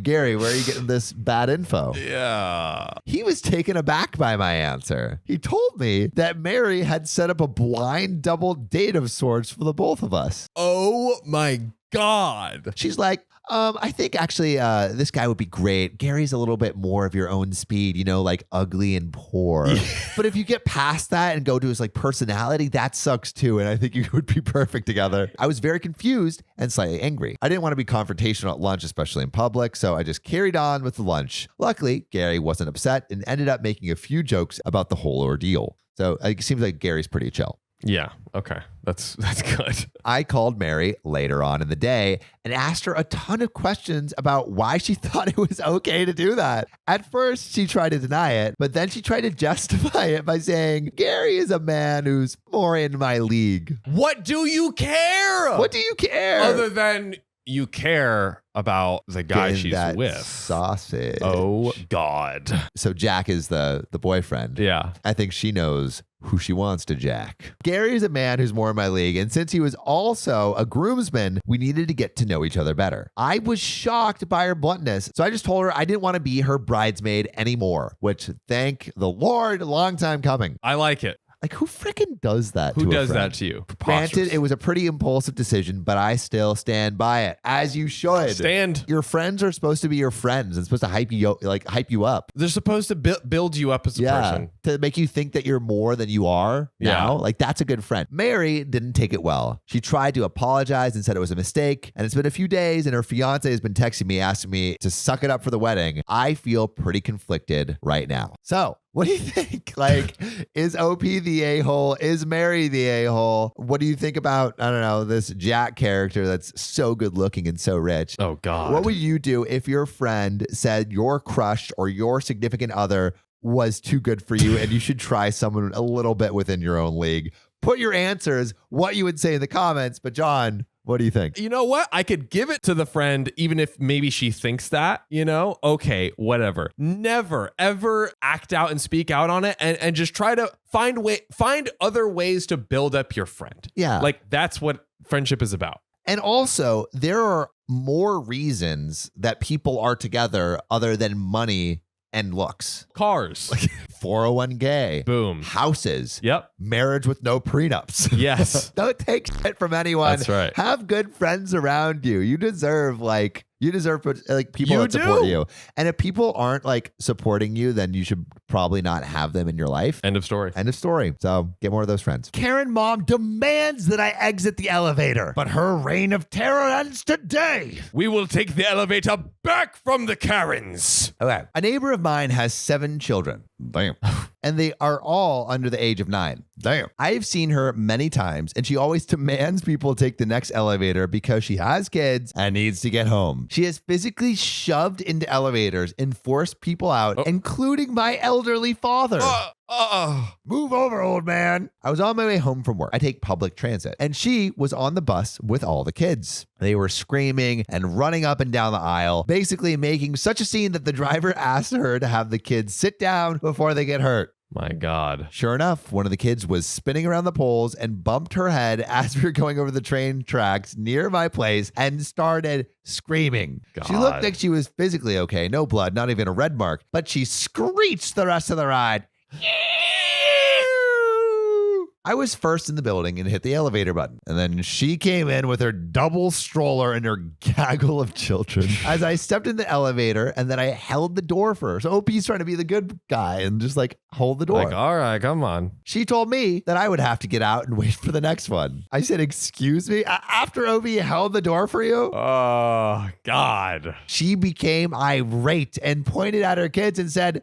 Gary, where are you getting this bad info? Yeah. He was taken aback by my answer. He told me that Mary had set up a blind double date of sorts for the both of us. Oh my God. She's like, I think actually this guy would be great. Gary's a little bit more of your own speed, like ugly and poor. Yeah. But if you get past that and go to his like personality, that sucks too. And I think you would be perfect together. I was very confused and slightly angry. I didn't want to be confrontational at lunch, especially in public. So I just carried on with the lunch. Luckily, Gary wasn't upset and ended up making a few jokes about the whole ordeal. So it seems like Gary's pretty chill. Yeah. Okay. That's good. I called Mary later on in the day and asked her a ton of questions about why she thought it was okay to do that. At first, she tried to deny it, but then she tried to justify it by saying, Gary is a man who's more in my league. What do you care? What do you care? Other than you care about the guy Getting she's that with. Sausage. Oh, God. So Jack is the boyfriend. Yeah. I think she knows who she wants to jack. Gary is a man who's more in my league, and since he was also a groomsman, we needed to get to know each other better. I was shocked by her bluntness, so I just told her I didn't want to be her bridesmaid anymore, which, thank the Lord, long time coming. I like it. Like, who freaking does that Who to a does friend? that to you? Granted, it was a pretty impulsive decision, but I still stand by it, as you should. Stand. Your friends are supposed to be your friends and supposed to hype you up. They're supposed to build you up as a person. To make you think that you're more than you are now. Like, that's a good friend. Mary didn't take it well. She tried to apologize and said it was a mistake. And it's been a few days and her fiance has been texting me, asking me to suck it up for the wedding. I feel pretty conflicted right now. So, what do you think? Like, is OP the a-hole? Is Mary the a-hole? What do you think about, I don't know, this Jack character that's so good looking and so rich? Oh, God. What would you do if your friend said your crush or your significant other was too good for you and you should try someone a little bit within your own league? Put your answers, what you would say in the comments. But John, what do you think? You know what? I could give it to the friend, even if maybe she thinks that, okay, whatever. Never, ever act out and speak out on it and just try to find other ways to build up your friend. Yeah. Like, that's what friendship is about. And also, there are more reasons that people are together other than money and looks. Cars. 401k. Boom. Houses. Yep. Marriage with no prenups. Yes. Don't take shit from anyone. That's right. Have good friends around you. You deserve You deserve like people You that support do. you. And if people aren't like supporting you, then you should probably not have them in your life. End of story. End of story. So get more of those friends. Karen mom demands that I exit the elevator, but her reign of terror ends today. We will take the elevator back from the Karens. Okay. A neighbor of mine has 7 children. Damn. And they are all under the age of 9. Damn. I've seen her many times, and she always demands people take the next elevator because she has kids and needs to get home. She has physically shoved into elevators and forced people out, including my elderly father. Move over, old man. I was on my way home from work. I take public transit, and she was on the bus with all the kids. They were screaming and running up and down the aisle, basically making such a scene that the driver asked her to have the kids sit down before they get hurt. My God. Sure enough, one of the kids was spinning around the poles and bumped her head as we were going over the train tracks near my place and started screaming. She looked God. like she was physically okay. No blood, not even a red mark, but she screeched the rest of the ride. I was first in the building and hit the elevator button. And then she came in with her double stroller and her gaggle of children. As I stepped in the elevator, and then I held the door for her. So OP's trying to be the good guy and just like hold the door. Like, all right, come on. She told me that I would have to get out and wait for the next one. I said, excuse me? After OP held the door for you? Oh, God. She became irate and pointed at her kids and said,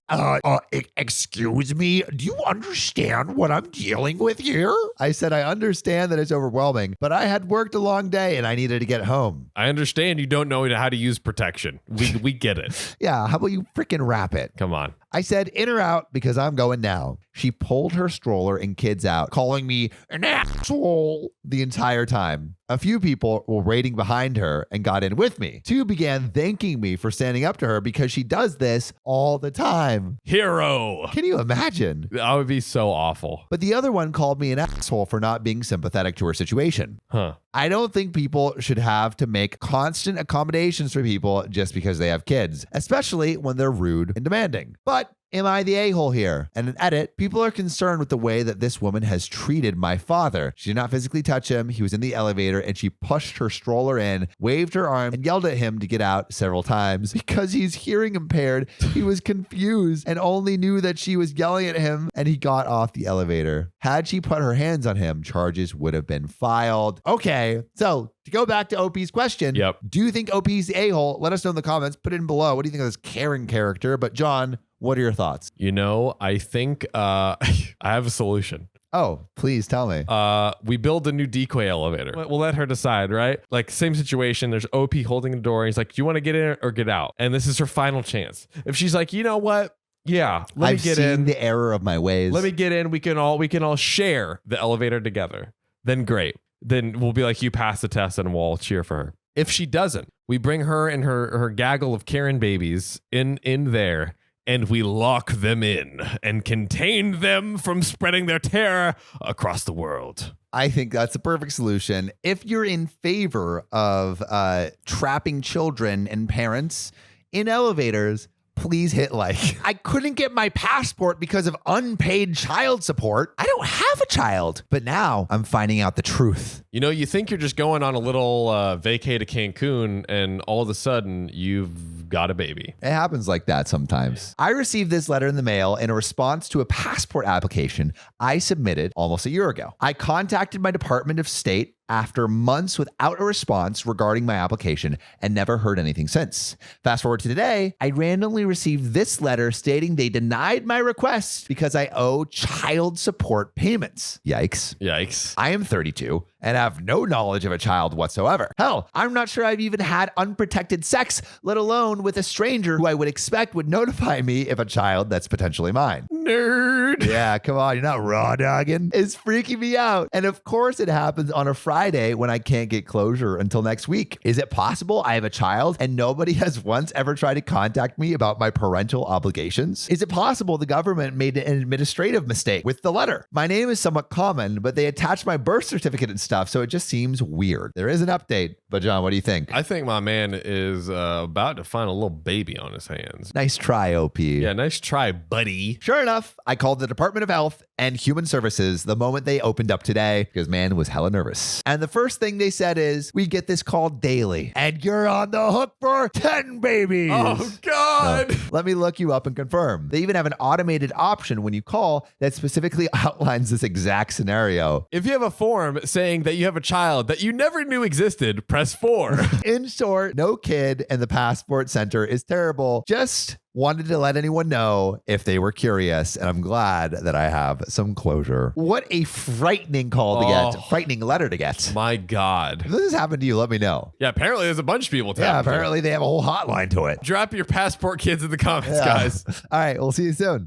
excuse me, do you understand what I'm dealing with here? I said, I understand that it's overwhelming, but I had worked a long day and I needed to get home. I understand you don't know how to use protection. We get it. Yeah, how about you freaking wrap it? Come on. I said, in or out, because I'm going now. She pulled her stroller and kids out, calling me an asshole the entire time. A few people were waiting behind her and got in with me. 2 began thanking me for standing up to her because she does this all the time. Hero. Can you imagine? That would be so awful. But the other one called me an asshole for not being sympathetic to her situation. Huh. I don't think people should have to make constant accommodations for people just because they have kids, especially when they're rude and demanding. But am I the a-hole here? And an edit, people are concerned with the way that this woman has treated my father. She did not physically touch him. He was in the elevator and she pushed her stroller in, waved her arm, and yelled at him to get out several times. Because he's hearing impaired, he was confused and only knew that she was yelling at him, and he got off the elevator. Had she put her hands on him, charges would have been filed. Okay, so to go back to OP's question, Yep. do you think OP's the a-hole? Let us know in the comments. Put it in below. What do you think of this Karen character? But John, what are your thoughts? You know, I think I have a solution. Oh, please tell me. We build a new decoy elevator. We'll let her decide, right? Like, same situation. There's OP holding the door. And he's like, do you want to get in or get out? And this is her final chance. If she's like, you know what? Yeah, let I've me get seen in. the error of my ways. Let me get in. We can all share the elevator together. Then great. Then we'll be like, you pass the test and we'll all cheer for her. If she doesn't, we bring her and her gaggle of Karen babies in there, and we lock them in and contain them from spreading their terror across the world. I think that's a perfect solution. If you're in favor of trapping children and parents in elevators, please hit like. I couldn't get my passport because of unpaid child support. I don't have a child. But now I'm finding out the truth. You know, you think you're just going on a little vacay to Cancun, and all of a sudden you've got a baby. It happens like that sometimes. I received this letter in the mail in a response to a passport application I submitted almost a year ago. I contacted my Department of State after months without a response regarding my application and never heard anything since. Fast forward to today, I randomly received this letter stating they denied my request because I owe child support payments. Yikes. Yikes. I am 32 and have no knowledge of a child whatsoever. Hell, I'm not sure I've even had unprotected sex, let alone with a stranger who I would expect would notify me if a child that's potentially mine. Nerd. Yeah, come on, you're not raw dogging. It's freaking me out. And of course it happens on a Friday when I can't get closure until next week. Is it possible I have a child and nobody has once ever tried to contact me about my parental obligations? Is it possible the government made an administrative mistake with the letter? My name is somewhat common, but they attached my birth certificate and stuff, so it just seems weird. There is an update, but John, what do you think? I think my man is about to find a little baby on his hands. Nice try, OP. Yeah, nice try, buddy. Sure enough, I called the Department of Health and Human Services the moment they opened up today because man was hella nervous. And the first thing they said is, we get this call daily and you're on the hook for 10 babies. Oh, God. No. Let me look you up and confirm. They even have an automated option when you call that specifically outlines this exact scenario. If you have a form saying that you have a child that you never knew existed, press 4. In short, no kid in the passport center is terrible. Just wanted to let anyone know if they were curious, and I'm glad that I have some closure. What a frightening call to get, frightening letter to get. My God. If this has happened to you, let me know. Yeah, apparently there's a bunch of people Yeah, tapping. apparently they have a whole hotline to it. Drop your passport kids in the comments, guys. All right, we'll see you soon.